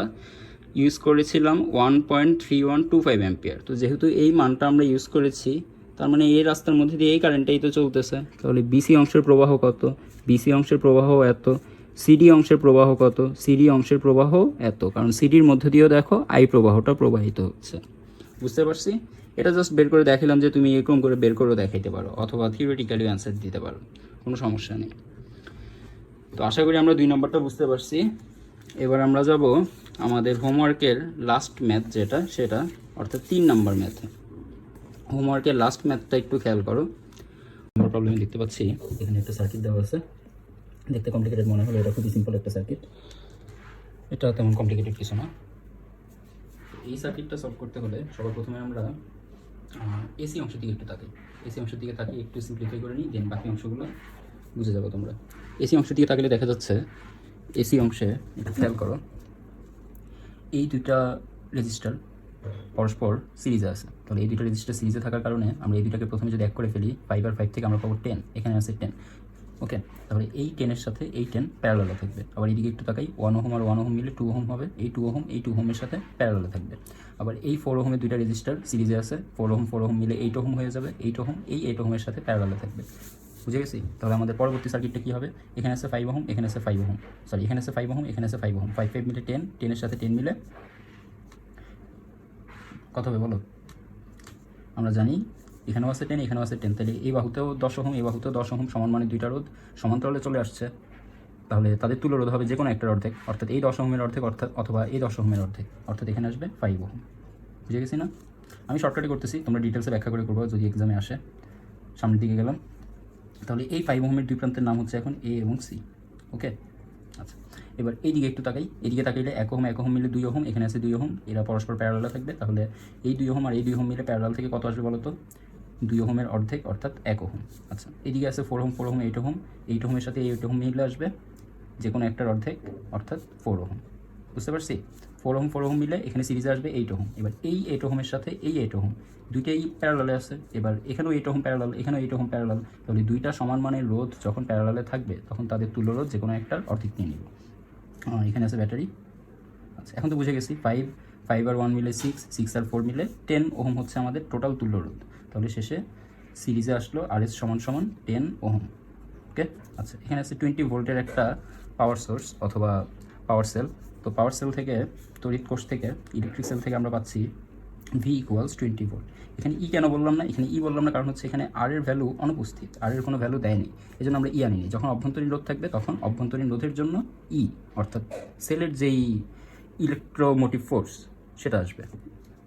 ইউজ করেছিলাম 1.3125 অ্যাম্পিয়ার। তো যেহেতু এই মানটা আমরা ইউজ করেছি, তার মানে এই রাস্তার মধ্যে দিয়ে এই কারেন্টটাই তো চলতেছে। তাহলে বিসি অংশের প্রবাহ কত? বিসি অংশের প্রবাহ এত। সিডি অংশের প্রবাহ কত? সিডি অংশের প্রবাহ এত, কারণ সিডির মধ্যে দিয়েও দেখো আই প্রবাহটা প্রবাহিত হচ্ছে। বুঝতে পারছি? এটা জাস্ট বের করে দেখালাম যে তুমি এরকম করে বের করেও দেখাইতে পারো, অথবা থিওরিটিক্যালি অ্যান্সার দিতে পারো, কোনো সমস্যা নেই। তো আশা করি আমরা 2 নম্বরটা বুঝতে পারছি। এবার আমরা যাব আমাদের হোমওয়ার্কের লাস্ট ম্যাথ যেটা, সেটা অর্থাৎ 3 নম্বর ম্যাথে। হোমওয়ার্কের লাস্ট ম্যাথটা একটু খেয়াল করো। আমরা প্রবলেমে দেখতে পাচ্ছি এখানে একটা সার্কিট দেওয়া আছে, দেখতে কমপ্লিকেটেড মনে হলো, এটা খুবই সিম্পল একটা সার্কিট, এটা তেমন কমপ্লিকেটেড কিছু না। এই সার্কিটটা সলভ করতে হলে সবার প্রথমে আমরা এসি অংশের দিকে একটু তাকাই। এসি অংশের দিকে তাকিয়ে একটু সিম্পলিফাই করে নিই, দেন বাকি অংশগুলো বুঝে যাবো তোমরা। এসি অংশের দিকে তাকালে দেখা যাচ্ছে, এসি অংশে একটু খেয়াল করো, এই দুইটা রেজিস্টার পরস্পর সিরিজে আছে। তাহলে এই দুটো রেজিস্টার সিরিজে থাকার কারণে আমরা এই দুটাকে প্রথমে যদি এক করে ফেলি, 5 আর 5 থেকে আমরা পাবো 10, এখানে আছে 10। ওকে, তাহলে এই 10-এর সাথে এই 10 প্যারালালে থাকবে। আবার এইদিকে একটু তাকাই, 1 ওহম আর 1 ওহম মিলে 2 ওহম হবে, এই 2 ওহম এই 2 ওহমের সাথে প্যারালালে থাকবে। আবার এই 4 ওহমের দুইটা রেজিস্টার সিরিজে আছে, 4 ওহম মিলে 8 ওহম হয়ে যাবে, 8 ওহম এই 8 ওহমের সাথে প্যারালালে থাকবে। বুঝে গেছি? তাহলে আমাদের পরবর্তী সার্কিটটা কী হবে? এখানে আছে 5 ওহম, এখানে আছে 5 ওহম, সরি এখানে আছে 5 ওহম, এখানে আছে 5 ওহম, 5 5 মিলে 10, 10-এর সাথে 10 মিলে কত হবে বলো? আমরা জানি এখানেও আছে 10, এখানেও আছে 10, তাহলে এই বাহুতেও 10 ওহম, এই বাহুতেও 10 ওহম, সমান মানে দুইটা রোধ সমান্তরালে চলে আসছে। তাহলে তাদের তুল্য রোধ হবে যে কোনো একটার অর্ধেক, অর্থাৎ এই 10 ওহমের অর্ধেক, অথবা এই 10 ওহমের অর্ধেক, অর্থাৎ এখানে আসবে 5 ওহম। বুঝে গেছি না? আমি শর্টকাটে করতেছি, তোমরা ডিটেলসে ব্যাখ্যা করে করবো যদি এক্সামে আসে। সামনের দিকে গেলাম, তাহলে এই 5 ওহমের দুই প্রান্তের নাম হচ্ছে এখন এ এবং সি। ওকে, আচ্ছা এবার এই দিকে একটু তাকাই, এদিকে তাকাইলে 1 ওহম মিলে 2 ওহম, এখানে আছে 2 ওহম, এরা পরস্পর প্যারালালে থাকবে। তাহলে এই 2 ওহম আর এই 2 ওহম মিলে প্যারালাল থেকে কত আসবে বলো তো? 2 ওহমের অর্ধেক, অর্থাৎ 1 ওহম। আচ্ছা এদিকে আছে 4 ওহম, 8 ওহম, 8 ওহমের সাথে 8 ওহম মিলে আসবে যে কোনো একটার অর্ধেক, অর্থাৎ 4 ওহম। বুঝতে পারছি? 4 ওহম মিলে এখানে সিরিজে আসবে 8 ওহম। এবার এই 8 ওহমের সাথে এই 8 ওহম দুইটাই প্যারালালে আছে। এবার এখানেও 8 ওহম প্যারালাল, এখানেও 8 ওহম প্যারালাল। তাহলে দুইটা সমান মানের রোধ যখন প্যারালালে থাকবে তখন তাদের তুল্য রোধ যে কোনো একটার অর্ধেক নিয়ে নিব। এখানে আছে ব্যাটারি, আচ্ছা, এখন তো বুঝে গেছি 5 আর 1 মিলে 6 আর 4 মিলে 10 ওহম হচ্ছে আমাদের টোটাল তুল্য রোধ। তাহলে শেষে সিরিজে আসলো RS সমান সমান 10 ওহম। ওকে, আচ্ছা, এখানে আছে 20 ভোল্টের একটা পাওয়ার সোর্স অথবা পাওয়ার সেল। তো পাওয়ার সেল থেকে, তড়িৎ কোষ থেকে, ইলেকট্রিক সেল থেকে আমরা পাচ্ছি V = 20 ভোল্ট। এখানে ই কেন বললাম না, এখানে ই বললাম না কারণ হচ্ছে এখানে আর এর ভ্যালু অনুপস্থিত, আর এর কোনো ভ্যালু দেয়নি, এই জন্য আমরা ই আনিনি। যখন অভ্যন্তরীণ রোধ থাকবে তখন অভ্যন্তরীণ রোধের জন্য ই অর্থাৎ সেলের যেই ইলেকট্রোমোটিভ ফোর্স সেটা আসবে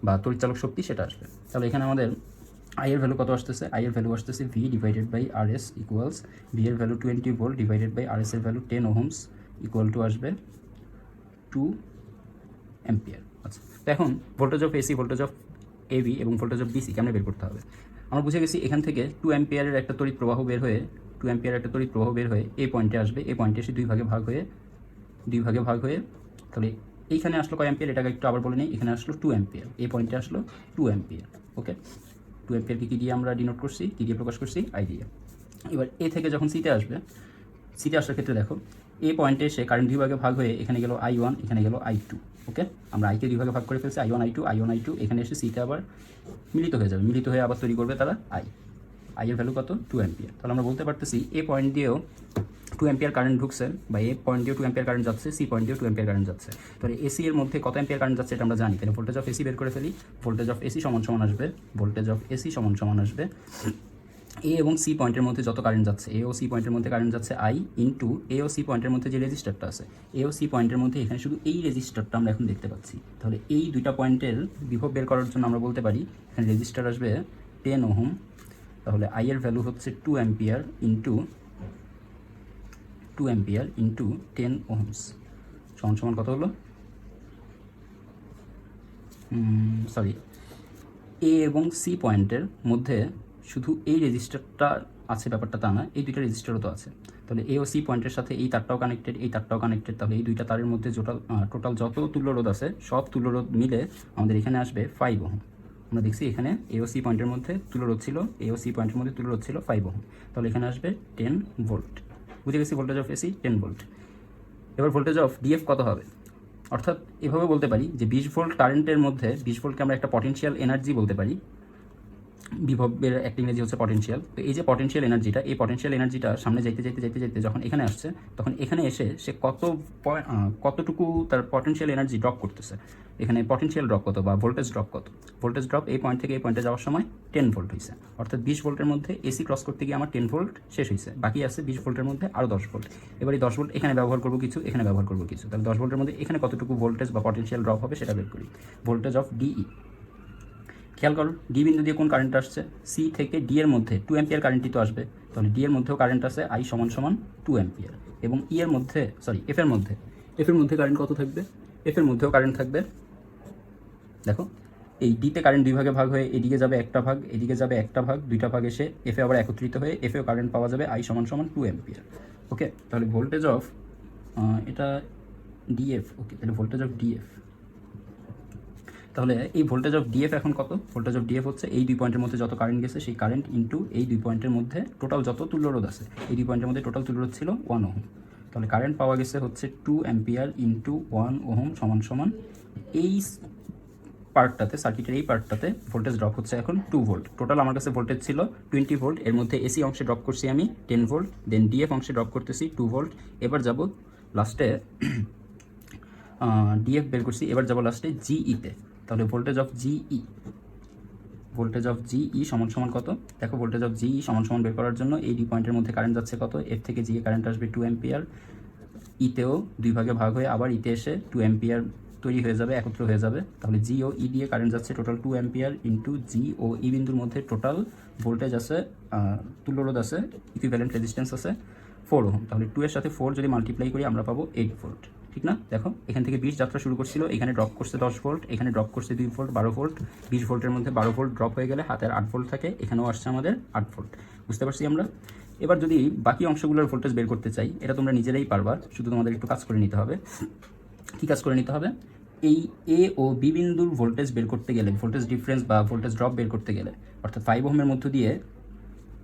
বা তড়িৎচালক শক্তি সেটা আসবে। তাহলে এখানে আমাদের আই এর ভ্যালু কত আসতেছে, আই এর ভ্যালু আসতেছে V / RS ইকুয়ালস V এর value 20 volt divided by RS এর ভ্যালু 10 ওহমস ইকুয়াল টু আসবে 2 অ্যাম্পিয়ার। আচ্ছা, তো এখন voltage of AC, voltage of AB এবং ভোল্টেজ অফ ডিসি কেমন বের করতে হবে। আমরা বুঝে গেছি এখান থেকে 2 অ্যাম্পিয়ারের একটা তড়িৎ প্রবাহ বের হয়ে, 2 অ্যাম্পিয়ারের একটা তড়িৎ প্রবাহ বের হয়ে এই পয়েন্টে আসবে, এই পয়েন্টে এসে দুই ভাগে ভাগ হয়ে তাহলে এইখানে আসলো কয় অ্যাম্পিয়ার, এটাকে একটু আবার বলে নিই। এখানে আসলো 2 অ্যাম্পিয়ার, এই পয়েন্টে আসলো 2 অ্যাম্পিয়ার। ওকে, 2 অ্যাম্পিয়ারকে কী দিয়ে আমরা ডিনোট করছি, কী দিয়ে প্রকাশ করছি, আই দিয়ে। এবার এ থেকে যখন সিতে আসবে, সিতে আসার ক্ষেত্রে দেখো এই পয়েন্টে এসে কারেন্ট দুই ভাগে ভাগ হয়ে এখানে গেল I1, এখানে গেল I2। ওকে, আমরা আইকে দুই ভাগে ভাগ করে ফেলছি, I1 I2, এখানে এসে সিতে আবার মিলিত হয়ে যাবে, মিলিত হয়ে আবার তৈরি করবে তারা আই এর ভ্যালু কত, 2 অ্যাম্পিয়ার। তাহলে আমরা বলতে পারতেছি এ পয়েন্ট দিয়েও 2 অ্যাম্পিয়ার কারেন্ট ঢুকছে, বা এ পয়েন্ট দিয়েও 2 অ্যাম্পিয়ার কারেন্ট যাচ্ছে, সি পয়েন্ট দিয়েও 2 অ্যাম্পিয়ার কারেন্ট যাচ্ছে। তাহলে এসি এর মধ্যে কত অ্যাম্পিয়ার কারেন্ট যাচ্ছে এটা আমরা জানি, তাহলে ভোল্টেজ অফ এসি বের করে ফেলি। ভোল্টেজ অফ এসি সমান সমান আসবে, ভোল্টেজ অফ এসি সমান সমান আসবে এ এবং সি পয়েন্টের মধ্যে যত কারেন্ট যাচ্ছে, এ ও সি পয়েন্টের মধ্যে কারেন্ট যাচ্ছে আই ইন্টু এ ও সি পয়েন্টের মধ্যে যে রেজিস্টারটা আছে, এ ও সি পয়েন্টের মধ্যে এখানে শুধু এই রেজিস্টারটা আমরা এখন দেখতে পাচ্ছি। তাহলে এই দুইটা পয়েন্টের বিভব বের করার জন্য আমরা বলতে পারি এখানে রেজিস্টার আসবে 10 ওহম। তাহলে আই এর ভ্যালু হচ্ছে 2 অ্যাম্পিয়ার ইন্টু 10 ওহমস সমান সমান কত হলো, সরি, এ এবং সি পয়েন্টের মধ্যে শুধু এই রেজিস্টারটা আছে ব্যাপারটা তা না, এই দুইটা রেজিস্টারও তো আছে। তাহলে এ ও সি পয়েন্টের সাথে এই তারটাও কানেক্টেড, এই তারটাও কানেক্টেড। তাহলে এই দুইটা তারের মধ্যে টোটাল যত তুল্যরোধ আছে সব তুল্যরোধ মিলে আমাদের এখানে আসবে 5 ওহম। আমরা দেখছি এখানে এ ও সি পয়েন্টের মধ্যে তুল্যরোধ ছিল, 5 ওহম। তাহলে এখানে আসবে 10 ভোল্ট। বুঝে গেছি ভোল্টেজ অফ এসি 10 ভোল্ট। এবার ভোল্টেজ অফ ডিএফ কত হবে, অর্থাৎ এভাবে বলতে পারি যে 20 ভোল্ট কারেন্টের মধ্যে 20 ভোল্টকে আমরা একটা পটেনশিয়াল এনার্জি বলতে পারি। বিভবের একটা ইংরেজি হচ্ছে পটেনশিয়াল। তো এই যে পটেনশিয়াল এনার্জিটা, এই পটেনশিয়াল এনার্জিটা সামনে যাইতে যখন এখানে আসছে, তখন এখানে এসে সে কতটুকু তার পটেনশিয়াল এনার্জি ড্রপ করতেছে, এখানে পটেনশিয়াল ড্রপ কত বা ভোল্টেজ ড্রপ কত। ভোল্টেজ ড্রপ এই পয়েন্ট থেকে এই পয়েন্টে যাওয়ার সময় 10 ভোল্ট হয়েছে, অর্থাৎ 20 ভোল্টের মধ্যে এসি ক্রস করতে গিয়ে আমার 10 ভোল্ট শেষ হয়েছে, বাকি আছে 20 ভোল্টের মধ্যে আরও 10 ভোল্ট। এবার এই 10 ভোল্ট এখানে ব্যবহার করবো কিছু, এখানে ব্যবহার করবো কিছু। তাহলে 10 ভোল্টের মধ্যে এখানে কতটুকু ভোল্টেজ বা পটেনশিয়াল ড্রপ হবে সেটা বের করি। ভোল্টেজ অফ ডিই, খেয়াল করো ডি বিন্দু দিয়ে কোন কারেন্ট আসছে, সি থেকে ডি এর মধ্যে 2 অ্যাম্পিয়ার কারেন্টই তো আসবে। তাহলে ডি এর মধ্যেও কারেন্ট আছে আই সমান সমান 2 অ্যাম্পিয়ার, এবং ই এর মধ্যে, সরি এফ এর মধ্যে কারেন্ট কত থাকবে, এফ এর মধ্যেও কারেন্ট থাকবে। দেখো এই ডিতে কারেন্ট দুই ভাগে ভাগ হয়ে এদিকে যাবে একটা ভাগ, এদিকে যাবে একটা ভাগ, দুইটা ভাগ এসে এফে আবার একত্রিত হয়ে এফেও কারেন্ট পাওয়া যাবে আই সমান সমান 2 অ্যাম্পিয়ার। ওকে, তাহলে ভোল্টেজ অফ এটা ডিএফ। ওকে, তাহলে ভোল্টেজ অফ ডিএফ, তাহলে এই ভোল্টেজ অফ ডিএফ এখন কত, ভোল্টেজ অফ ডিএফ হচ্ছে এই দুই পয়েন্টের মধ্যে যত কারেন্ট গেছে সেই কারেন্ট ইন্টু এই দুই পয়েন্টের মধ্যে টোটাল যত তুল্যরোধ আছে, এই দুই পয়েন্টের মধ্যে টোটাল তুল্যরোধ ছিল 1 ওহম। তাহলে কারেন্ট পাওয়া গেছে হচ্ছে 2 অ্যাম্পিয়ার ইন্টু 1 ওহম সমান সমান এই পার্টটাতে, সার্কিটের এই পার্টটাতে ভোল্টেজ ড্রপ হচ্ছে এখন 2 ভোল্ট। টোটাল আমার কাছে ভোল্টেজ ছিল 20 ভোল্ট, এর মধ্যে এসি অংশে ড্রপ করছি আমি 10 ভোল্ট, দেন ডিএফ অংশে ড্রপ করতেছি 2 ভোল্ট। এবার যাব লাস্টে ডিএফ বের করছি, এবার যাব লাস্টে জিইতে। তাহলে ভোল্টেজ অফ জিই সমান সমান কত, দেখো ভোল্টেজ অফ জিই সমান সমান বের করার জন্য এই দুই পয়েন্টের মধ্যে কারেন্ট যাচ্ছে কত, এফ থেকে জি এ কারেন্ট আসবে 2 অ্যাম্পিয়ার, ইতেও দুই ভাগে ভাগ হয়ে আবার ইতে এসে 2 অ্যাম্পিয়ার তৈরি হয়ে যাবে, একত্র হয়ে যাবে। তাহলে জি ও ই দিয়ে কারেন্ট যাচ্ছে টোটাল 2 অ্যাম্পিয়ার ইন্টু জি ও ই বিন্দুর মধ্যে টোটাল ভোল্টেজ আছে, তুল্যরোধ আছে, ইকুইভ্যালেন্ট রেজিস্ট্যান্স আছে 4 ওহম। তাহলে 2 এর সাথে 4 যদি মাল্টিপ্লাই করি আমরা পাবো 8 ভোল্ট, ঠিক না? দেখো এখান থেকে 20 যাত্রা শুরু করছিল, এখানে ড্রপ করছে 10 ভোল্ট, এখানে ড্রপ করছে 2 ভোল্ট, 12 ভোল্ট। 20 ভোল্টের মধ্যে 12 ভোল্ট ড্রপ হয়ে গেলে হাতের 8 ভোল্ট থাকে, এখানেও আসছে আমাদের 8 ভোল্ট। বুঝতে পারছি আমরা? এবার যদি বাকি অংশগুলোর ভোল্টেজ বের করতে চাই, এটা তোমরা নিজেরাই পারবা, শুধু তোমাদের একটু কাজ করে নিতে হবে। কী কাজ করে নিতে হবে? এই এ ও বি বিন্দুর ভোল্টেজ বের করতে গেলে, ভোল্টেজ ডিফারেন্স বা ভোল্টেজ ড্রপ বের করতে গেলে, অর্থাৎ 5 ওহমের মধ্য দিয়ে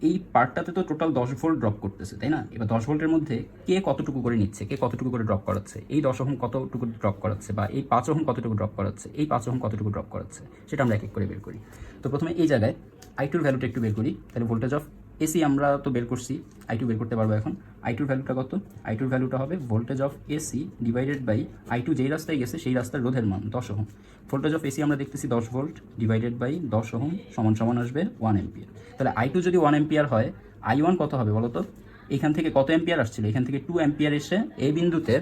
এই পার্টটাতে তো টোটাল 10 ভোল্ট ড্রপ করতেছে, তাই না? এবার 10 ভোল্টের মধ্যে কে কতটুকু করে নিচ্ছে, কে কতটুকু করে ড্রপ করাচ্ছে, এই 10 ওহম কতটুকু ড্রপ করাচ্ছে, বা এই 5 ওহম কতটুকু ড্রপ করাচ্ছে, এই 5 ওহম কতটুকু ড্রপ করাচ্ছে, সেটা আমরা এক এক করে বের করি। তো প্রথমে এই জায়গায় আই2 ভ্যালুটা একটু বের করি। তাহলে ভোল্টেজ অফ এসি আমরা তো বের করছি, আই2 বের করতে পারবো এখন। আই2 ভ্যালুটা কত? আই2 ভ্যালুটা হবে voltage of AC divided by I two রাস্তায় গেছে সেই রাস্তার রোধের মান 10 ওহম। ভোল্টেজ অফ এসি আমরা দেখতেছি 10 ভোল্ট ডিভাইডেড বাই 10 ওহম সমান সমান আসবে 1 এম্পিয়ার। তাহলে আই2 যদি 1 এম্পিয়ার হয়, আই1 কত হবে বলো তো? এখান থেকে কত এম্পিয়ার আসছিল? এখান থেকে 2 এম্পিয়ার এসে এই বিন্দুতে,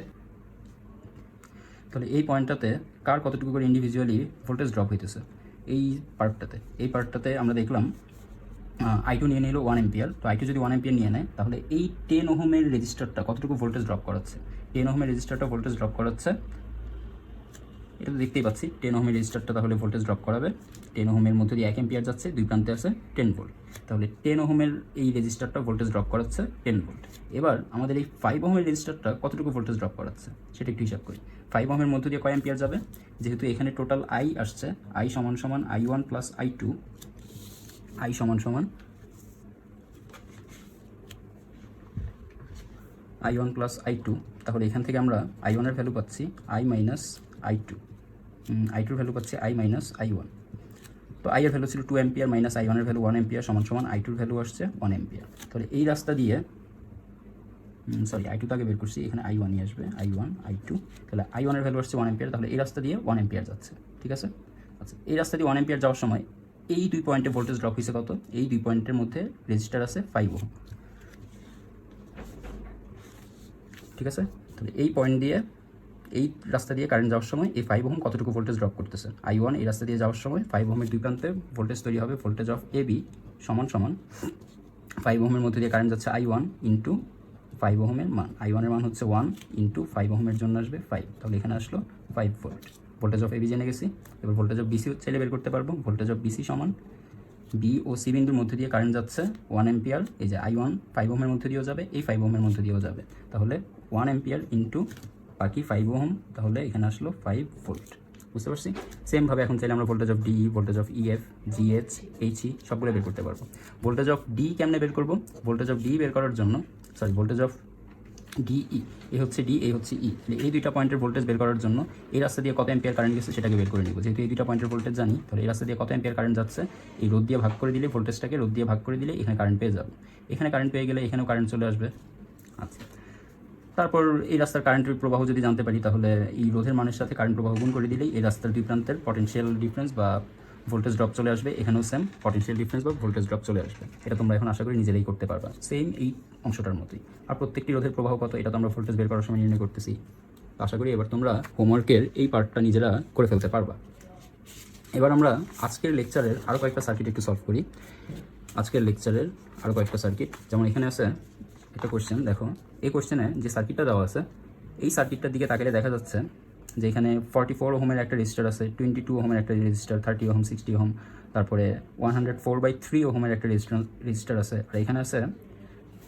তাহলে এই পয়েন্টটাতে কার কতটুকু করে ইন্ডিভিজুয়ালি ভোল্টেজ ড্রপ হইতেছে? এই পার্টটাতে আমরা দেখলাম আই2 নিয়ে নিল 1 এম্পিয়ার। তো আই2 যদি 1 এম্পিয়ার নিয়ে নেয়, তাহলে এই 10 ওহমের রেজিস্টারটা কতটুকু ভোল্টেজ ড্রপ করাচ্ছে? 10 ওহমের রেজিস্টারটা ভোল্টেজ ড্রপ করাচ্ছে, এটা তো দেখতেই পাচ্ছি 10 ওহমের রেজিস্টারটা তাহলে ভোল্টেজ ড্রপ করাবে। 10 ওহমের মধ্যে দিয়ে 1 এম্পিয়ার যাচ্ছে, দুই প্রান্তে আছে 10 ভোল্ট। তাহলে 10 ওহমের এই রেজিস্টারটা ভোল্টেজ ড্রপ করাচ্ছে 10 ভোল্ট। এবার আমাদের এই 5 ওহমের রেজিস্টারটা কতটুকু ভোল্টেজ ড্রপ করাচ্ছে সেটা একটু হিসাব করি। 5 ওহমের মধ্যে দিয়ে কয় এম্পিয়ার যাবে? যেহেতু এখানে টোটাল আই আসছে, আই সমান সমান I1 প্লাস I2, আই সমান সমান I1 প্লাস I2। তাহলে এখান থেকে আমরা I1 এর ভ্যালু পাচ্ছি I মাইনাস I2, I2 এর ভ্যালু পাচ্ছি I মাইনাস I1। তো I এর ভ্যালু ছিল 2 এম্পিয়ার মাইনাস I1 এর ভ্যালু 1 এম্পিয়ার সমান সমান I2 এর ভ্যালু আসছে 1 এম্পিয়ার। তাহলে এই রাস্তা দিয়ে I2 তো আগে বের করছি, এখানে I1 ই আসবে, I1 I2। তাহলে I1 এর ভ্যালু আসছে 1 এম্পিয়ার, তাহলে এই রাস্তা দিয়ে 1 এম্পিয়ার যাচ্ছে, ঠিক আছে? আচ্ছা, এই রাস্তা দিয়ে 1 এম্পিয়ার যাওয়ার সময় এই দুই পয়েন্টে ভোল্টেজ ড্রপ হয়েছে কত? এই দুই পয়েন্টের মধ্যে রেজিস্টার আছে 5 ওহম, ঠিক আছে? তাহলে এই পয়েন্ট দিয়ে এই রাস্তা দিয়ে কারেন্ট যাওয়ার সময় এই 5 ওহম কতটুকু ভোল্টেজ ড্রপ করতেছে? I1 এই রাস্তা দিয়ে যাওয়ার সময় 5 ওহমের দুই প্রান্তে ভোল্টেজ তৈরি হবে, ভোল্টেজ অফ AB সমান সমান 5 ওহমের মধ্যে দিয়ে কারেন্ট যাচ্ছে I1 ইন্টু 5 ওহমের মান। I1 এর মান হচ্ছে 1 ইন্টু 5 ওহমের জন্য আসবে 5, তাহলে এখানে আসলো 5 ভোল্ট। ভোল্টেজ অফ AB জেনে গেছি, এবার ভোল্টেজ অফ BC চাইলে বের করতে পারবো। ভোল্টেজ অফ BC সমান B ও C বিন্দুর মধ্যে দিয়ে কারেন্ট যাচ্ছে 1 এম্পিয়ার, এই যে I1 5 ওহমের মধ্যে দিয়েও যাবে, এই 5 ওহমের মধ্যে দিয়েও যাবে, তাহলে 1 এম্পিয়ার ইন্টু বাকি 5 ওহম, তাহলে এখানে আসলো 5 ভোল্ট। বুঝতে পারছি? সেমভাবে এখন চাইলে আমরা voltage of DE, voltage of EF, GH, HE সবগুলো বের করতে পারবো। ভোল্টেজ অফ D কেমনে বের করবো? ভোল্টেজ অফ D বের করার জন্য ভোল্টেজ অফ DE, এই হচ্ছে D, এই হচ্ছে E। এই দুইটা পয়েন্টের ভোল্টেজ বের করার জন্য এই রাস্তা দিয়ে কত এম্পিয়ার কারেন্ট গেছে সেটাকে বের করে নিব। যেহেতু এই দুইটা পয়েন্টের ভোল্টেজ জানি, তাহলে এই রাস্তা দিয়ে কত এম্পিয়ার কারেন্ট যাচ্ছে এই রোধ দিয়ে ভাগ করে দিলে, ভোল্টেজটাকে রোধ দিয়ে ভাগ করে দিলে এখানে কারেন্ট পেয়ে যাবে। এখানে কারেন্ট পেয়ে গেলে এখানেও কারেন্ট চলে আসবে। আচ্ছা, তারপর এই রাস্তার কারেন্টের প্রবাহ যদি জানতে পারি, তাহলে এই রোধের মানের সাথে কারেন্ট প্রবাহ গুণ করে দিলেই এই রাস্তার দুই প্রান্তের পটেনশিয়াল ডিফারেন্স বা ভোল্টেজ ড্রপ চলে আসবে। এখানেও সেম পটেনশিয়াল ডিফারেন্স বা ভোল্টেজ ড্রপ চলে আসবে। এটা তোমরা এখন আশা করি নিজেরাই করতে পারবা, সেম এই অংশটার মতোই। আর প্রত্যেকটি রোধের প্রবাহ কত এটা তো আমরা ভোল্টেজ বের করার সময় নির্ণয় করতেছি। আশা করি এবার তোমরা হোমওয়ার্কের এই পার্টটা নিজেরা করে ফেলতে পারবা। এবার আমরা আজকের লেকচারের আরও কয়েকটা সার্কিট একটু সলভ করি। আজকের লেকচারের আরও কয়েকটা সার্কিট, যেমন এখানে আছে একটা কোশ্চেন, দেখো এই কোশ্চেনে যে সার্কিটটা দেওয়া আছে, এই সার্কিটটার দিকে তাকালে দেখা যাচ্ছে যে এখানে 44 ওহমের একটা রেজিস্টার আছে, 22 ওহমের একটা রেজিস্টার, 30 ওহম, 60 ওহম, তারপরে 104/3 ওহমের একটা রেজিস্টার আছে, আর এখানে আছে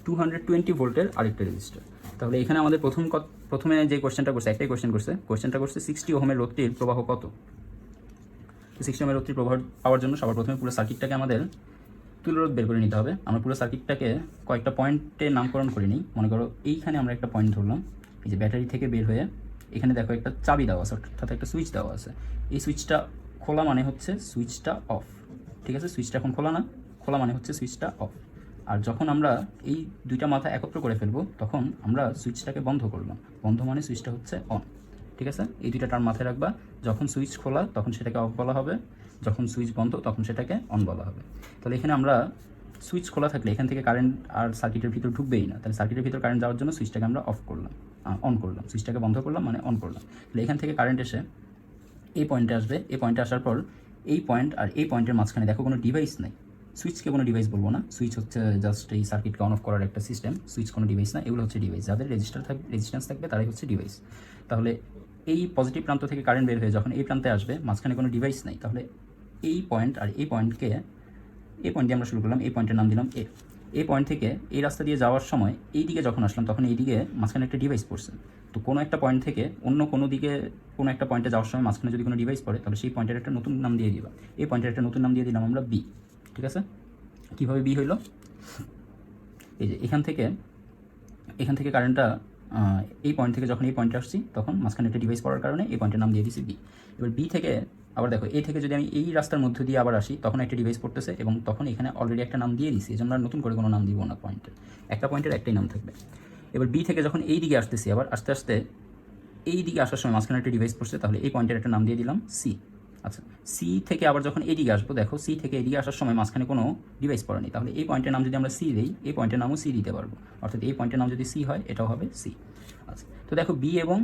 220 ভোল্টের আরেকটা রেজিস্টার। তাহলে এখানে আমাদের প্রথমে যে কোশ্চেনটা করছে, একটাই কোশ্চেনটা করছে 60 ওহমের রোধটির প্রবাহ কত। 60 ওহমের রোধটির প্রবাহ পাওয়ার জন্য সবার প্রথমে পুরো সার্কিটটাকে আমাদের তুলরোধ বের করে নিতে হবে। আমরা পুরো সার্কিটটাকে কয়েকটা পয়েন্টে নামকরণ করে নিই। মনে করো এইখানে আমরা একটা পয়েন্ট ধরলাম, এই যে ব্যাটারি থেকে বের হয়ে এখানে দেখো একটা চাবি দেওয়া আছে, অর্থাৎ একটা সুইচ দেওয়া আছে। এই সুইচটা খোলা মানে হচ্ছে সুইচটা অফ, ঠিক আছে? সুইচটা এখন খোলা না, খোলা মানে হচ্ছে সুইচটা অফ। আর যখন আমরা এই দুইটা মাথা একত্র করে ফেলবো, তখন আমরা সুইচটাকে বন্ধ করলাম, বন্ধ মানে সুইচটা হচ্ছে অন, ঠিক আছে? এই দুইটা টার্ম মাথায় রাখবা। যখন সুইচ খোলা তখন সেটাকে অফ বলা হবে, যখন সুইচ বন্ধ তখন সেটাকে অন বলা হবে। তাহলে এখানে আমরা সুইচ খোলা থাকলে এখান থেকে কারেন্ট আর সার্কিটের ভিতর ঢুকবেই না, তাহলে সার্কিটের ভিতর কারেন্ট যাওয়ার জন্য সুইচটাকে আমরা অফ করলাম, অন করলাম, সুইচটাকে বন্ধ করলাম মানে অন করলাম। তাহলে এখান থেকে কারেন্ট এসে এই পয়েন্টে আসবে, এই পয়েন্টে আসার পর এই পয়েন্ট আর এই পয়েন্টের মাঝখানে দেখো কোনো ডিভাইস নেই। সুইচকে কোনো ডিভাইস বলবো না, সুইচ হচ্ছে জাস্ট এই সার্কিটকে অন অফ করার একটা সিস্টেম। সুইচ কোনো ডিভাইস না, এগুলো হচ্ছে ডিভাইস। যাদের রেজিস্ট্যান্স থাকবে তারাই হচ্ছে ডিভাইস। তাহলে এই পজিটিভ প্রান্ত থেকে কারেন্ট বের হয়ে যখন এই প্রান্তে আসবে, মাঝখানে কোনো ডিভাইস নেই, তাহলে এই পয়েন্ট আর এই পয়েন্টকে, এই পয়েন্ট দিয়ে আমরা শুরু করলাম, এই পয়েন্টের নাম দিলাম এ। এই পয়েন্ট থেকে এই রাস্তা দিয়ে যাওয়ার সময় এই দিকে যখন আসলাম, তখন এই দিকে মাঝখানে একটা ডিভাইস পড়ছে। তো কোনো একটা পয়েন্ট থেকে অন্য কোনো দিকে কোনো একটা পয়েন্টে যাওয়ার সময় মাঝখানে যদি কোনো ডিভাইস পড়ে, তাহলে সেই পয়েন্টের একটা নতুন নাম দিয়ে দিবা। এই পয়েন্টের একটা নতুন নাম দিয়ে দিলাম আমরা বি, ঠিক আছে? কীভাবে বি হইলো? এই যে এখান থেকে কারেন্টটা এই পয়েন্ট থেকে যখন এই পয়েন্টে আসছি তখন মাঝখানে একটা ডিভাইস পড়ার কারণে এই পয়েন্টের নাম দিয়ে দিয়েছি বি। এবার বি থেকে আবার দেখো এ থেকে যদি আমি এই রাস্তার মধ্য দিয়ে আবার আসি তখন একটা ডিভাইস পড়তেছে এবং তখন এখানে অলরেডি একটা নাম দিয়ে দিয়েছি, এই জন্য আর নতুন করে কোনো নাম দিব না পয়েন্টের, একটা পয়েন্টের একটাই নাম থাকবে। এবার বি থেকে যখন এই দিকে আসতেছি আবার আস্তে আস্তে এই দিকে আসার সময় মাঝখানে একটা ডিভাইস পড়ছে, তাহলে এই পয়েন্টের একটা নাম দিয়ে দিলাম সি। আচ্ছা, সি থেকে আবার যখন এদিকে আসবো, দেখো সি থেকে এদিকে আসার সময় মাঝখানে কোনো ডিভাইস পড়েনি, তাহলে এই পয়েন্টের নাম যদি আমরা সি দিই এই পয়েন্টের নামও সি দিতে পারবো, অর্থাৎ এই পয়েন্টের নাম যদি সি হয় এটাও হবে সি। আচ্ছা, তো দেখো বি এবং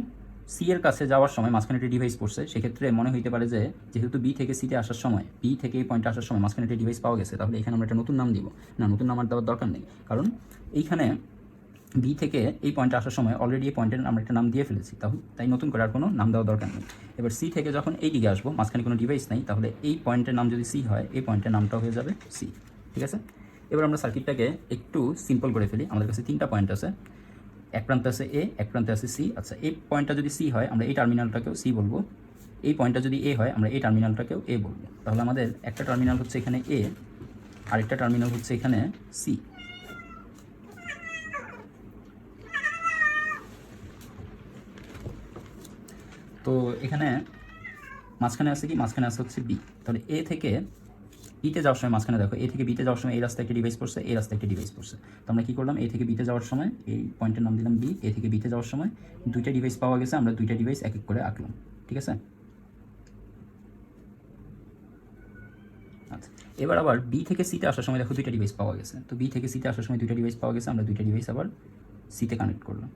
সি এর কাছে যাওয়ার সময় মাঝখানে একটা ডিভাইস পড়ছে, সেক্ষেত্রে মনে হইতে পারে যে যেহেতু বি থেকে সিতে আসার সময়, বি থেকে এই পয়েন্টে আসার সময় মাঝখানে একটা ডিভাইস পাওয়া গেছে, তাহলে এখানে আমরা একটা নতুন নাম দিব। না, নতুন নাম আর দেওয়ার দরকার নেই, কারণ এইখানে বি থেকে এই পয়েন্টে আসার সময় অলরেডি এই পয়েন্টের আমরা একটা নাম দিয়ে ফেলেছি, তাই নতুন করে আর কোনো নাম দেওয়ার দরকার নেই। এবার সি থেকে যখন এই দিকে আসবো মাঝখানে কোনো ডিভাইস নেই, তাহলে এই পয়েন্টের নাম যদি সি হয় এই পয়েন্টের নামটাও হয়ে যাবে সি। ঠিক আছে, এবার আমরা সার্কিটটাকে একটু সিম্পল করে ফেলি। আমাদের কাছে 3টা পয়েন্ট আছে, এক প্রান্তে আছে এ, এক প্রান্তে আছে সি। আচ্ছা, এই পয়েন্টটা যদি সি হয় আমরা এই টার্মিনালটাকেও সি বলবো, এই পয়েন্টটা যদি এ হয় আমরা এই টার্মিনালটাকেও এ বলবো। তাহলে আমাদের একটা টার্মিনাল হচ্ছে এখানে এ, আরেকটা টার্মিনাল হচ্ছে এখানে সি। তো এখানে মাঝখানে আছে কি, মাঝখানে আছে হচ্ছে বি। তাহলে এ থেকে বিতে যাওয়ার সময় মাঝখানে দেখো এ থেকে বিতে যাওয়ার সময় এই রাস্তায় একটা ডিভাইস পড়ছে, এই রাস্তায় একটা ডিভাইস পড়ছে। তো আমরা কী করলাম, এ থেকে বিতে যাওয়ার সময় এই পয়েন্টের নাম দিলাম বি, এ থেকে বিতে যাওয়ার সময় দুইটা ডিভাইস পাওয়া গেছে, আমরা দুইটা ডিভাইস এক এক করে আঁকলাম। ঠিক আছে, আচ্ছা এবার আবার বি থেকে সিতে আসার সময় দেখো দুইটা ডিভাইস পাওয়া গেছে, তো বি থেকে সিতে আসার সময় দুইটা ডিভাইস পাওয়া গেছে, আমরা দুইটা ডিভাইস আবার সিতে কানেক্ট করলাম।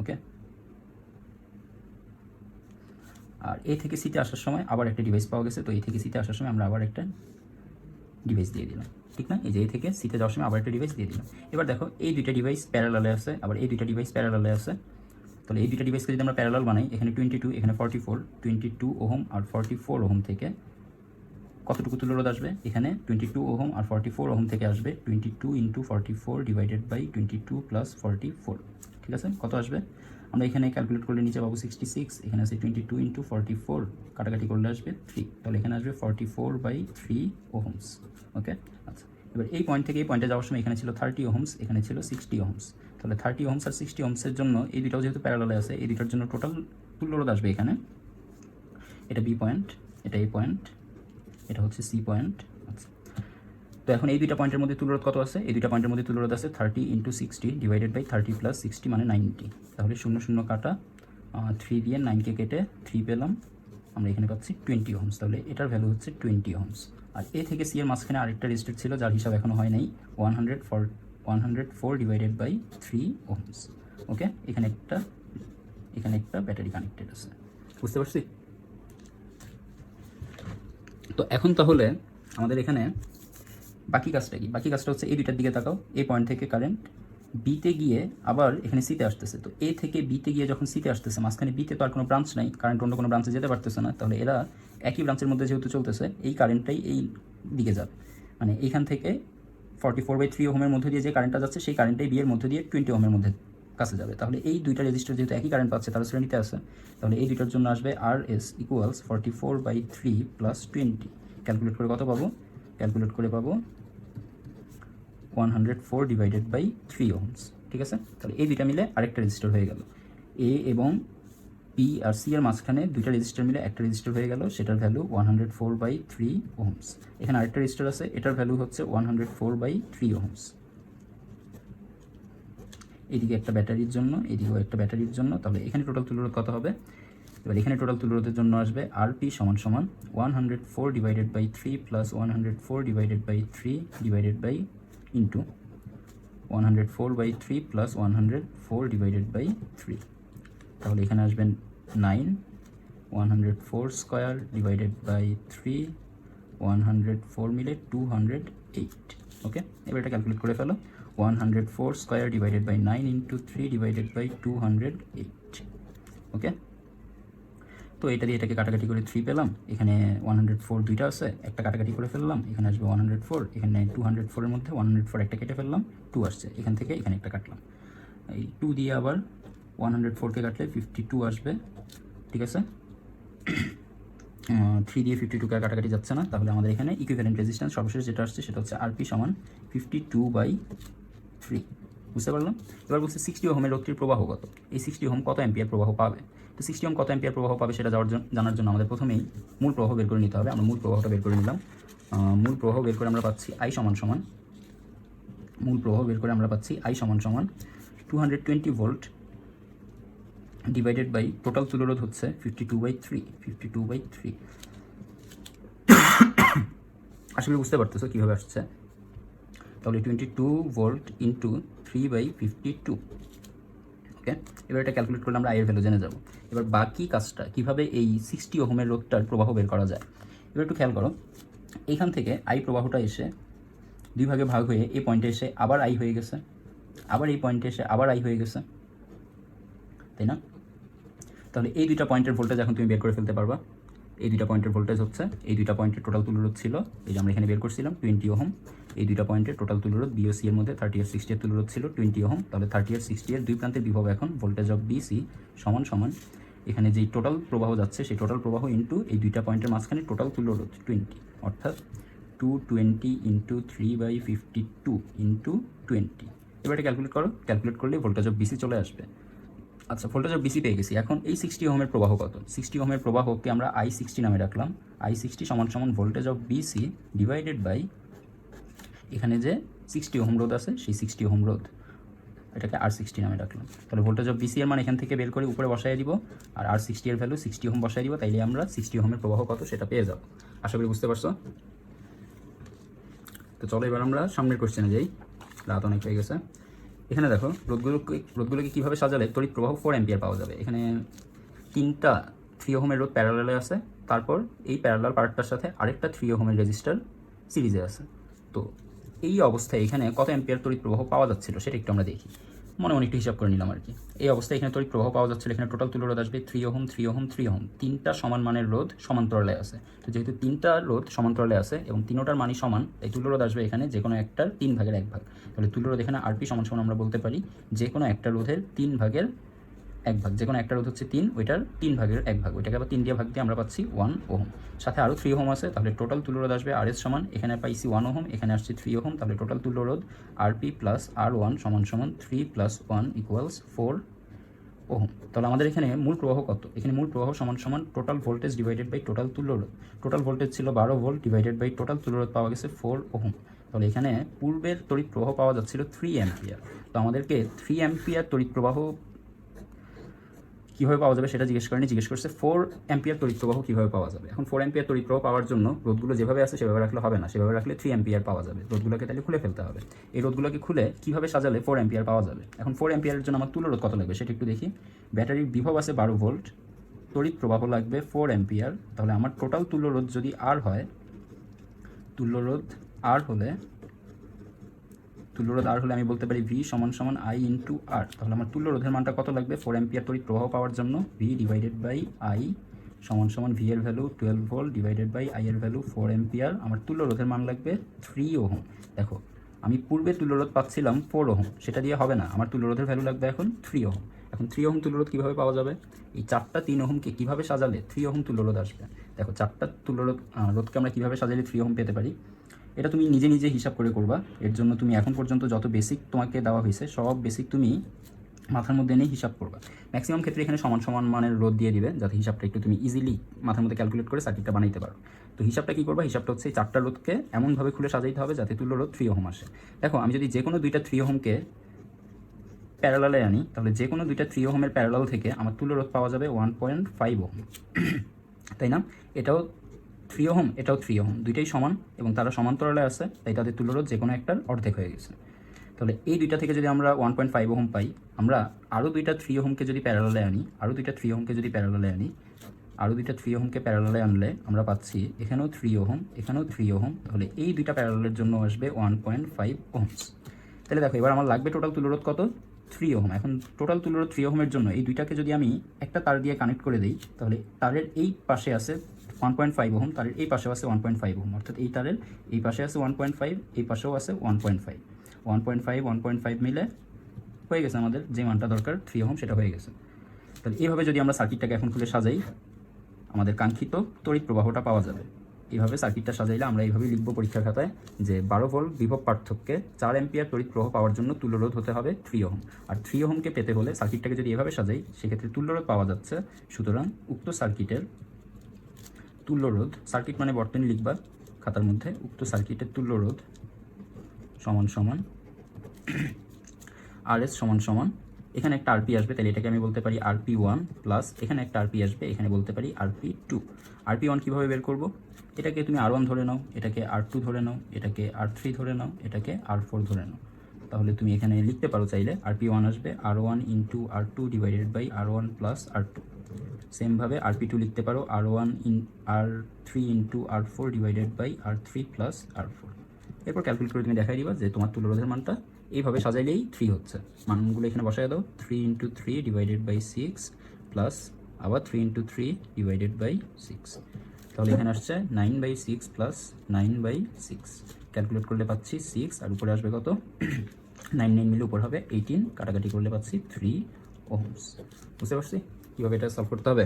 ওকে, আর এ থেকে সিতে আসার সময় আবার একটা ডিভাইস পাওয়া গেছে, তো এ থেকে সিতে আসার সময় আমরা আবার একটা ডিভাইস দিয়ে দিলাম। ঠিক না, এই যে এ থেকে সিতে যাওয়ার সময় আবার একটা ডিভাইস দিয়ে দিলাম। এবার দেখো এই দুইটা ডিভাইস প্যারালালে আছে, আবার এই দুইটা ডিভাইস প্যারালালে আছে। তাহলে এই দুইটা ডিভাইসকে যদি আমরা প্যারালাল বানাই, এখানে 22, এখানে 44, 22 ওহম আর 44 ওহম থেকে কতটুকু তুলরোধ আসবে, এখানে 22 ওহম আর 44 ওহম থেকে আসবে 22 × 44 ডিভাইডেড বাই 22 + 44। ঠিক আছে, কত আসবে আমরা এখানে ক্যালকুলেট করলে নিচে পাবো 66, এখানে আছে 22 × 44, কাটাকাটি করলে আসবে 3, তাহলে এখানে আসবে 44/3 ওহমস। ওকে, আচ্ছা এবার এই পয়েন্ট থেকে এই পয়েন্টে যাওয়ার সময় এখানে ছিল 30 ওহমস, এখানে ছিল 60 ওহমস। তাহলে 30 ওহমস আর 60 ওহমসের জন্য এই দুটাও যেহেতু প্যারালালে আছে, এই দুটার জন্য টোটাল তুল্যরোধ আসবে এখানে, এটা বি পয়েন্ট, এটা এ পয়েন্ট, এটা হচ্ছে সি পয়েন্ট। আচ্ছা, তো এখন এই দুইটা পয়েন্টের মধ্যে তুলরোধ কত আছে, এই দুইটা পয়েন্টের মধ্যে তুলরোধ আছে 30 × 60 ডিভাইডেড বাই 30 + 60 মানে 90। তাহলে 0 0 কাটা 3 দিয়ে 9কে কেটে 3 পেলাম, আমরা এখানে পাচ্ছি 20 ওহমস। তাহলে এটার ভ্যালু হচ্ছে 20 ওহমস। আর এ থেকে সি এর মাঝখানে আরেকটা রেজিস্টার ছিল যার হিসাব এখনো হয় নাই, 104 ডিভাইডেড বাই 3 ওহমস। ওকে, এখানে একটা ব্যাটারি কানেক্টেড আছে, বুঝতে পারছি? তো এখন তাহলে আমাদের এখানে বাকি কাজটা কি, বাকি কাজটা হচ্ছে এই দুইটার দিকে তাকাও, এই পয়েন্ট থেকে কারেন্ট বিতে গিয়ে আবার এখানে সিতে আসতেছে, তো এ থেকে বিতে গিয়ে যখন সিতে আসতেছে মাঝখানে বিতে তো আর কোনো ব্রাঞ্চ নাই, কারেন্ট অন্য কোনো ব্রাঞ্চে যেতে পারতেছে না, তাহলে এরা একই ব্রাঞ্চের মধ্যে যেহেতু চলতেছে এই কারেন্টটাই এই দিকে যাবে, মানে এইখান থেকে 44/3 ওহমের মধ্যে দিয়ে যে কারেন্টটা যাচ্ছে সেই কারেন্টটাই বি এর মধ্যে দিয়ে 20 ওহমের মধ্যে কাছে যাবে। তাহলে এই দুইটা রেজিস্টার যেহেতু একই কারেন্ট পাচ্ছে তারা শ্রেণীতে আছে, তাহলে এই দুইটার জন্য আসবে RS = 44/3 + 20। ক্যালকুলেট করে কত পাবো, ক্যালকুলেট করে পাবো 104 ডিভাইডেড বাই 3 ওহমস। ঠিক আছে, তাহলে এই দুইটা মিলে আরেকটা রেজিস্টার হয়ে গেল, এ এবং বি আর সি এর মাঝখানে দুইটা রেজিস্টার মিলে একটা রেজিস্টার হয়ে গেল, সেটার ভ্যালু 104/3 ওহমস। এখানে আরেকটা রেজিস্টার আছে, এটার ভ্যালু হচ্ছে 104/3 ওহমস। এদিকে একটা ব্যাটারির জন্য, এদিকেও একটা ব্যাটারির জন্য, তাহলে এখানে টোটাল তুলরোধ কত হবে, এবার এখানে টোটাল তুলরোধের জন্য আসবে RP = 104 divided by 3 + 104 divided by 3 divided by into 104/3 + 104 divided by 3, তাহলে এখানে আসবেন 9, 104 স্কোয়ার ডিভাইডেড বাই 3, 104 মিলে 208। ওকে, এবার এটা ক্যালকুলেট করে ফেলো, 104 square divided by 9 × 3 divided by 208। Okay, তো এটা দিয়ে এটাকে কাটাকাটি করে 3 পেলাম, এখানে 104 দুইটা আছে, একটা কাটাকাটি করে ফেললাম, এখানে আসবে 104, এখানে 204 এর মধ্যে 104 একটা কেটে ফেললাম, 2 আসছে, এখান থেকে এখানে একটা কাটলাম, এই 2 দিয়ে আবার 104কে কাটলে 52 আসবে। ঠিক আছে, 3 দিয়ে 52 কাটাকাটি যাচ্ছে না, তাহলে আমাদের এখানে ইকুইভ্যালেন্ট রেজিস্ট্যান্স সর্বশেষ যেটা আসছে সেটা হচ্ছে আরপি সমান 52/3। বুঝতে পারলাম? এবার বলছে 60 ওহমের রোধটির প্রবাহ কত। এই 60 ওহম কত অ্যাম্পিয়ার প্রবাহ পাবে? তো 60 ওহম কত অ্যাম্পিয়ার প্রবাহ পাবে সেটা জানার জন্য আমাদের প্রথমেই মূল প্রবাহ বের করে নিতে হবে। আমরা মূল প্রবাহটা বের করে নিলাম। মূল প্রবাহ বের করে আমরা পাচ্ছি মূল প্রবাহ বের করে আমরা পাচ্ছি I সমান 220 ভোল্ট ডিভাইডেড বাই টোটাল তুলোরোধ হচ্ছে 52/3। আসলে বুঝতে পারতেছো কীভাবে আসছে? তাহলে 22 ভোল্ট ইন্টু 3/52। ওকে, এবার এটা ক্যালকুলেট করলে আমরা আয়ের ভ্যালু জেনে যাব। এবার বাকি কাজটা কীভাবে এই 60 ওহমের রোধটার প্রবাহ বের করা যায়, এবার একটু খেয়াল করো। এইখান থেকে আই প্রবাহটা এসে দুই ভাগে ভাগ হয়ে এই পয়েন্টে এসে আবার আই হয়ে গেছে, আবার এই পয়েন্টে এসে আবার আই হয়ে গেছে, তাই না? তাহলে এই দুইটা পয়েন্টের ভোল্টেজ এখন তুমি বের করে ফেলতে পারবা। এই দুইটা পয়েন্টের ভোল্টেজ হচ্ছে, এই দুইটা পয়েন্টের টোটাল তুলোরোধ ছিল, এই যে আমরা এখানে বের করছিলাম 20 ওহম। এই দুইটা পয়েন্টের টোটাল তুলোরোধ বিওসি এর মধ্যে 30 আর 60 এর তুলোরোধ ছিল 20 ওহম। তাহলে 30 আর 60 এর দুই প্রান্তের বিভব এখন ভোল্টেজ অফ বিসি সমান এখানে যেই টোটাল প্রবাহ যাচ্ছে সেই টোটাল প্রবাহ ইন্টু এই দুইটা পয়েন্টের মাঝখানে টোটাল তুলোরোধ 20, অর্থাৎ 220 ইন্টু 3/52 ইন্টু 20। এবার এটা ক্যালকুলেট করলে ভোল্টেজ অফ বিসি চলে আসবে। আচ্ছা, ভোল্টেজ অফ বিসি পেয়ে গেছি। এখন এই 60 ওহমের প্রবাহ কত? 60 ওহমের প্রবাহকে আমরা I60 নামে রাখলাম। I60 সমান voltage of BC divided by এখানে যে 60 ওহম রোধ আছে সেই 60 ওহম রোধ, এটাকে R60 নামে রাখলাম। তাহলে ভোল্টেজ অফ বিসি এর মান এখান থেকে বের করে উপরে বসাই দিব, আর R60 এর ভ্যালু 60 ওহম বসাই দিব, তাইলে আমরা 60 ওহমের প্রবাহ কত সেটা পেয়ে যাব। আশা করি বুঝতে পারছো। তো চলো এবার আমরা সামনের কোশ্চেনে যাই, রাত অনেক হয়ে গেছে। এখানে দেখো রোধগুলোকে কীভাবে সাজালে তড়িৎ প্রবাহ 4 অ্যাম্পিয়ার পাওয়া যাবে। এখানে 3টা 3 ওহমের রোধ প্যারালালে আছে, তারপর এই প্যারালাল পার্টটার সাথে আরেকটা 3 ওহমের রেজিস্টার সিরিজে আছে। তো এই অবস্থায় এখানে কত অ্যাম্পিয়ার তড়িৎ প্রবাহ পাওয়া যাচ্ছিল সেটা একটু আমরা দেখি। মনে একটু হিসাব করে নিলাম আর কি। এই অবস্থায় এখানে তড়িৎ প্রবাহ পাওয়া যাচ্ছিল, এখানে টোটাল তুলোরোধ আসবে 3 ওহম 3 ওহম 3 ওহম। 3টা সমান মানের রোধ সমান্তরালে আছে। তো যেহেতু 3টা রোধ সমান্তরালে আছে এবং তিনোটার মানই সমান, এই তুলোরোধ আসবে এখানে যে কোনো একটার 3 ভাগের 1 ভাগ। তাহলে তুলোরোধ এখানে আরপি সমান আমরা বলতে পারি যে কোনো একটা রোধের 3 ভাগের 1 ভাগ। যে কোনো একটা রোধ হচ্ছে 3, ওইটার 3 ভাগের 1 ভাগ, ওইটাকে আবার 3 দিয়ে ভাগ দিয়ে আমরা পাচ্ছি 1 ওহম। সাথে আরও 3 ওহম আছে, তাহলে টোটাল তুলোরোধ আসবে RS সমান, এখানে পাইছি 1 ওহম, এখানে আসছে 3 ওহম। তাহলে টোটাল তুলোরোধ RP প্লাস R1 সমান 3 + 1 = 4 ওহম। তাহলে আমাদের এখানে মূল প্রবাহ কত? এখানে মূল প্রবাহ সমান total voltage divided by total তুলোরোধ। টোটাল ভোল্টেজ ছিল 12 ভোল্ট ডিভাইডেড বাই টোটাল তুলোরোধ পাওয়া গেছে 4 ওহম। তাহলে এখানে পূর্বের তড়িৎ প্রবাহ পাওয়া যাচ্ছিল 3 অ্যাম্পিয়ার। তো আমাদেরকে 3 অ্যাম্পিয়ার তড়িৎ প্রবাহ কীভাবে পাওয়া যাবে সেটা জিজ্ঞেস করছে 4 অ্যাম্পিয়ার তড়িৎ প্রবাহ কীভাবে পাওয়া যাবে। এখন 4 অ্যাম্পিয়ার তড়িৎ প্রবাহ পাওয়ার জন্য রোধগুলো যেভাবে আছে সেভাবে রাখলে হবে না, সেভাবে রাখলে 3 অ্যাম্পিয়ার পাওয়া যাবে। রোধগুলোকে তাহলে খুলে ফেলতে হবে। এই রোধগুলোকে খুলে কীভাবে সাজালে 4 অ্যাম্পিয়ার পাওয়া যাবে। এখন 4 অ্যাম্পিয়ারের জন্য আমার তুলোরোধ কত লাগবে সেটা একটু দেখি। ব্যাটারির বিভব আছে 12 ভোল্ট, তড়িৎ প্রবাহ লাগবে 4 অ্যাম্পিয়ার। তাহলে আমার টোটাল তুলোরোধ যদি R হয়, তুলোরোধ R হলে আমি বলতে পারি V সমান I ইন্টু R। তাহলে আমার তুল্যরোধের মানটা কত লাগবে 4 অ্যাম্পিয়ার তড়িৎ প্রবাহ পাওয়ার জন্য? V ডিভাইডেড বাই I সমান V এর value 12 volt divided by I এর ভ্যালু 4 অ্যাম্পিয়ার। আমার তুল্যরোধের মান লাগবে 3 ওহম। দেখো আমি পূর্বে তুল্যরোধ পাচ্ছিলাম 4 ওহম, সেটা দিয়ে হবে না, আমার তুল্যরোধের ভ্যালু লাগবে এখন 3 ওহম। এখন 3 ওহম তুল্যরোধ কীভাবে পাওয়া যাবে? এই 4টা 3 ওহমকে কীভাবে সাজালে 3 ওহম তুল্যরোধ আসবে? দেখো 4টা রোধকে আমরা কীভাবে সাজালে 3 ওহম পেতে পারি, এটা তুমি নিজে হিসাব করে করবা। এর জন্য তুমি এখন পর্যন্ত যত বেসিক তোমাকে দেওয়া হয়েছে সব বেসিক তুমি মাথার মধ্যে নিয়ে হিসাব করবা। ম্যাক্সিমাম ক্ষেত্রে এখানে সমান মানের রোধ দিয়ে দিবে, যাতে হিসাবটা একটু তুমি ইজিলি মাথার মধ্যে ক্যালকুলেট করে সার্কিটটা বানাইতে পারো। তো হিসাবটা কী করবা? হিসাবটা হচ্ছে এই 4টা রোধকে এমনভাবে খুলে সাজাইতে হবে যাতে তুল্যরোধ 3 ওহম আসে। দেখো আমি যদি যে কোনো দুইটা 3 ওহমকে প্যারালালে আনি, তাহলে যে কোনো দুইটা 3 ওহমের প্যারালাল থেকে আমার তুল্যরোধ পাওয়া যাবে 1.5 ওহম, তাই না? এটাও 3 ওহম, এটাও 3 ওহম, দুইটাই সমান এবং তারা সমান্তরালে আছে, তাই তাদের তুল্যরোধ যে কোনো একটার অর্ধেক হয়ে গেছে। তাহলে এই দুইটা থেকে যদি আমরা 1.5 ওহম পাই, আমরা আরও দুইটা 3 ওহমকে যদি প্যারালালে আনি, আরও দুইটা 3 ওহমকে প্যারালালে আনলে আমরা পাচ্ছি এখানেও 3 ওহম, এখানেও 3 ওহম। তাহলে এই দুইটা প্যারালালের জন্য আসবে 1.5 ওহমস। তাহলে দেখো এবার আমার লাগবে টোটাল তুল্যরোধ কত? 3 ওহম। এখন টোটাল তুল্যরোধ 3 ওহমের জন্য এই দুইটাকে যদি আমি একটা তার দিয়ে কানেক্ট করে দিই, তাহলে তারের এই পাশে আছে 1.5 ওহম, তারের এই পাশেও আছে 1.5 ওহম, অর্থাৎ এই তারের এই পাশে আছে 1.5, এই পাশেও আছে 1.5 মিলে হয়ে গেছে আমাদের যে মানটা দরকার 3 ওহম, সেটা হয়ে গেছে। তাহলে এইভাবে যদি আমরা সার্কিটটাকে এখন খুলে সাজাই, আমাদের কাঙ্ক্ষিত তড়িৎ প্রবাহটা পাওয়া যাবে। এইভাবে সার্কিটটা সাজাইলে আমরা এইভাবেই লিখব পরীক্ষার খাতায় যে 12 ভোল্ট বিভব পার্থক্যে 4 অ্যাম্পিয়ার তড়িৎ প্রবাহ পাওয়ার জন্য তুল্যরোধ হতে হবে 3 ওহম। আর 3 ওহমকে পেতে হলে সার্কিটটাকে যদি এভাবে সাজাই সেক্ষেত্রে তুল্যরোধ পাওয়া যাচ্ছে। সুতরাং উক্ত সার্কিটের তুল্যরোধ, সার্কিট মানে বর্তনী লিখবা খাতার মধ্যে, উক্ত সার্কিটের তুল্যরোধ সমান সমান RS সমান সমান, এখানে একটা আরপি আসবে, তাহলে এটাকে আমি বলতে পারি RP1 প্লাস এখানে একটা আরপি আসবে, এখানে বলতে পারি RP2। RP1 কীভাবে বের করব? এটাকে তুমি R1 ধরে নাও, এটাকে R2 ধরে নাও, এটাকে R3 ধরে নাও, এটাকে R4 ধরে নাও। তাহলে তুমি এখানে লিখতে পারো চাইলে RP1 আসবে R1 into R2 divided by R1 plus R2। সেমভাবে RP2 লিখতে পারো R3 into R4 divided by R3 plus R4। এরপর ক্যালকুলেট করে তুমি দেখাই দিবা যে তোমার তুল্যরোধের মানটা এইভাবে সাজাইলেই 3 হচ্ছে। মানগুলো এখানে বসায় দাও, 3 ইন্টু 3 ডিভাইডেড বাই 6 প্লাস আবার 3 ইন্টু 3 ডিভাইডেড বাই 6। তাহলে এখানে আসছে 9/6 প্লাস 9/6। ক্যালকুলেট করলে পাচ্ছি 6, আর উপরে আসবে কত 9 9 মিলে উপর হবে 18, কাটাকাটি করলে পাচ্ছি 3 ওহমস। বুঝতে পারছি কীভাবে এটা সলভ করতে হবে?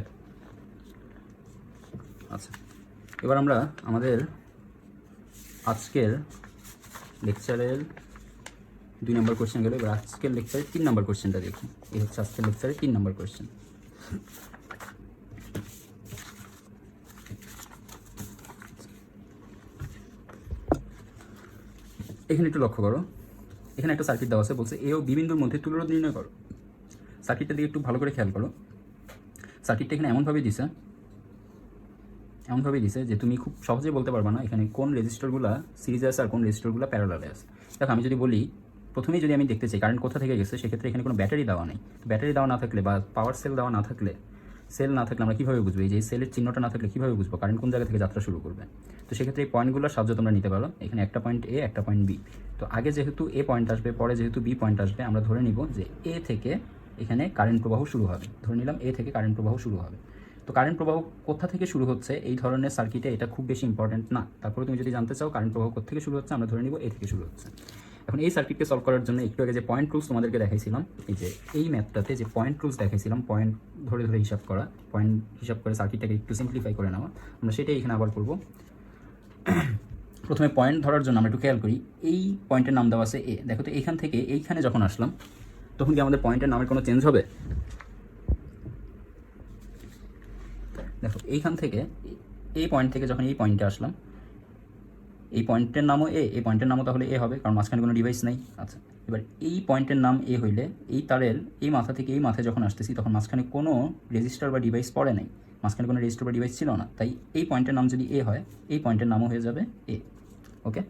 আচ্ছা, এবার আমরা আমাদের আজকের লেকচারের 2 নম্বর কোয়েশ্চেন গেল। এবার আজকের লেকচারের 3 নম্বর কোয়েশ্চেনটা দেখি। এই হচ্ছে আজকের লেকচারের 3 নম্বর কোয়েশ্চেন। এখানে একটু লক্ষ্য করো, এখানে একটা সার্কিট দেওয়া আছে, বলছে এ ও বি বিন্দুর মধ্যে তুল্যরোধ নির্ণয় করো। সার্কিটটা দিকে একটু ভালো করে খেয়াল করো। সার্কিটটা এখানে এমনভাবে দিছে যে তুমি খুব সহজেই বলতে পারবা না এখানে কোন রেজিস্টরগুলো সিরিজে আছে আর কোন রেজিস্টরগুলো প্যারালালে আছে। দেখো, আমি যদি বলি প্রথমেই যদি আমি দেখতে চাই কারেন্ট কোথা থেকে গেছে, সেক্ষেত্রে এখানে কোনো ব্যাটারি দেওয়া নেই। ব্যাটারি দেওয়া না থাকলে বা পাওয়ার সেল দেওয়া না থাকলে, আমরা কীভাবে বুঝবো? এই যে সেলের চিহ্নটা না থাকলে কীভাবে বুঝবো কারেন্ট কোন জায়গা থেকে যাত্রা শুরু করবে? তো সেক্ষেত্রে এই পয়েন্টগুলোর সাহায্য তোমরা নিতে পারো। এখানে একটা পয়েন্ট এ, একটা পয়েন্ট বি। তো আগে যেহেতু এ পয়েন্ট আসবে, পরে যেহেতু বি পয়েন্ট আসবে, আমরা ধরে নিব যে এ থেকে এখানে কারেন্ট প্রবাহ শুরু হবে। ধরে নিলাম এ থেকে কারেন্ট প্রবাহ শুরু হবে। তো কারেন্ট প্রবাহ কোথা থেকে শুরু হচ্ছে এই ধরনের সার্কিটে এটা খুব বেশি ইম্পর্টেন্ট না। তারপরে তুমি যদি জানতে চাও কারেন্ট প্রবাহ কোথা থেকে শুরু হচ্ছে, আমরা ধরে নিব এ থেকে শুরু হচ্ছে। এখন এই সার্কিটকে সলভ করার জন্য একটু আগে যে পয়েন্ট রুলস তোমাদেরকে দেখাইছিলাম, এই যে এই ম্যাথটাতে যে পয়েন্ট রুলস দেখাইছিলাম, পয়েন্ট ধরে ধরে হিসাব করা, পয়েন্ট হিসাব করে সার্কিটটাকে একটু সিম্পলিফাই করে নেওয়া, আমরা সেটাই এখানে আবার করব। প্রথমে পয়েন্ট ধরার জন্য আমরা একটু খেয়াল করি, এই পয়েন্টের নাম দেওয়া আছে এ। দেখো তো এইখান থেকে এইখানে যখন আসলাম তখন কি আমাদের পয়েন্টের নামের কোনো চেঞ্জ হবে? দেখো, এইখান থেকে এই পয়েন্ট থেকে যখন এই পয়েন্টে আসলাম, এই পয়েন্টের নামও এ, এই পয়েন্টের নামও তাহলে এ হবে, কারণ মাঝখানে কোনো ডিভাইস নেই। আচ্ছা, এবার এই পয়েন্টের নাম এ হইলে এই তারের এই মাথা থেকে এই মাথায় যখন আসতেছি তখন মাঝখানে কোনো রেজিস্টার বা ডিভাইস পড়ে নাই, মাঝখানে কোনো রেজিস্টার বা ডিভাইস ছিল না। তাই এই পয়েন্টের নাম যদি এ হয়, এই পয়েন্টের নামও হয়ে যাবে এ। ওকে,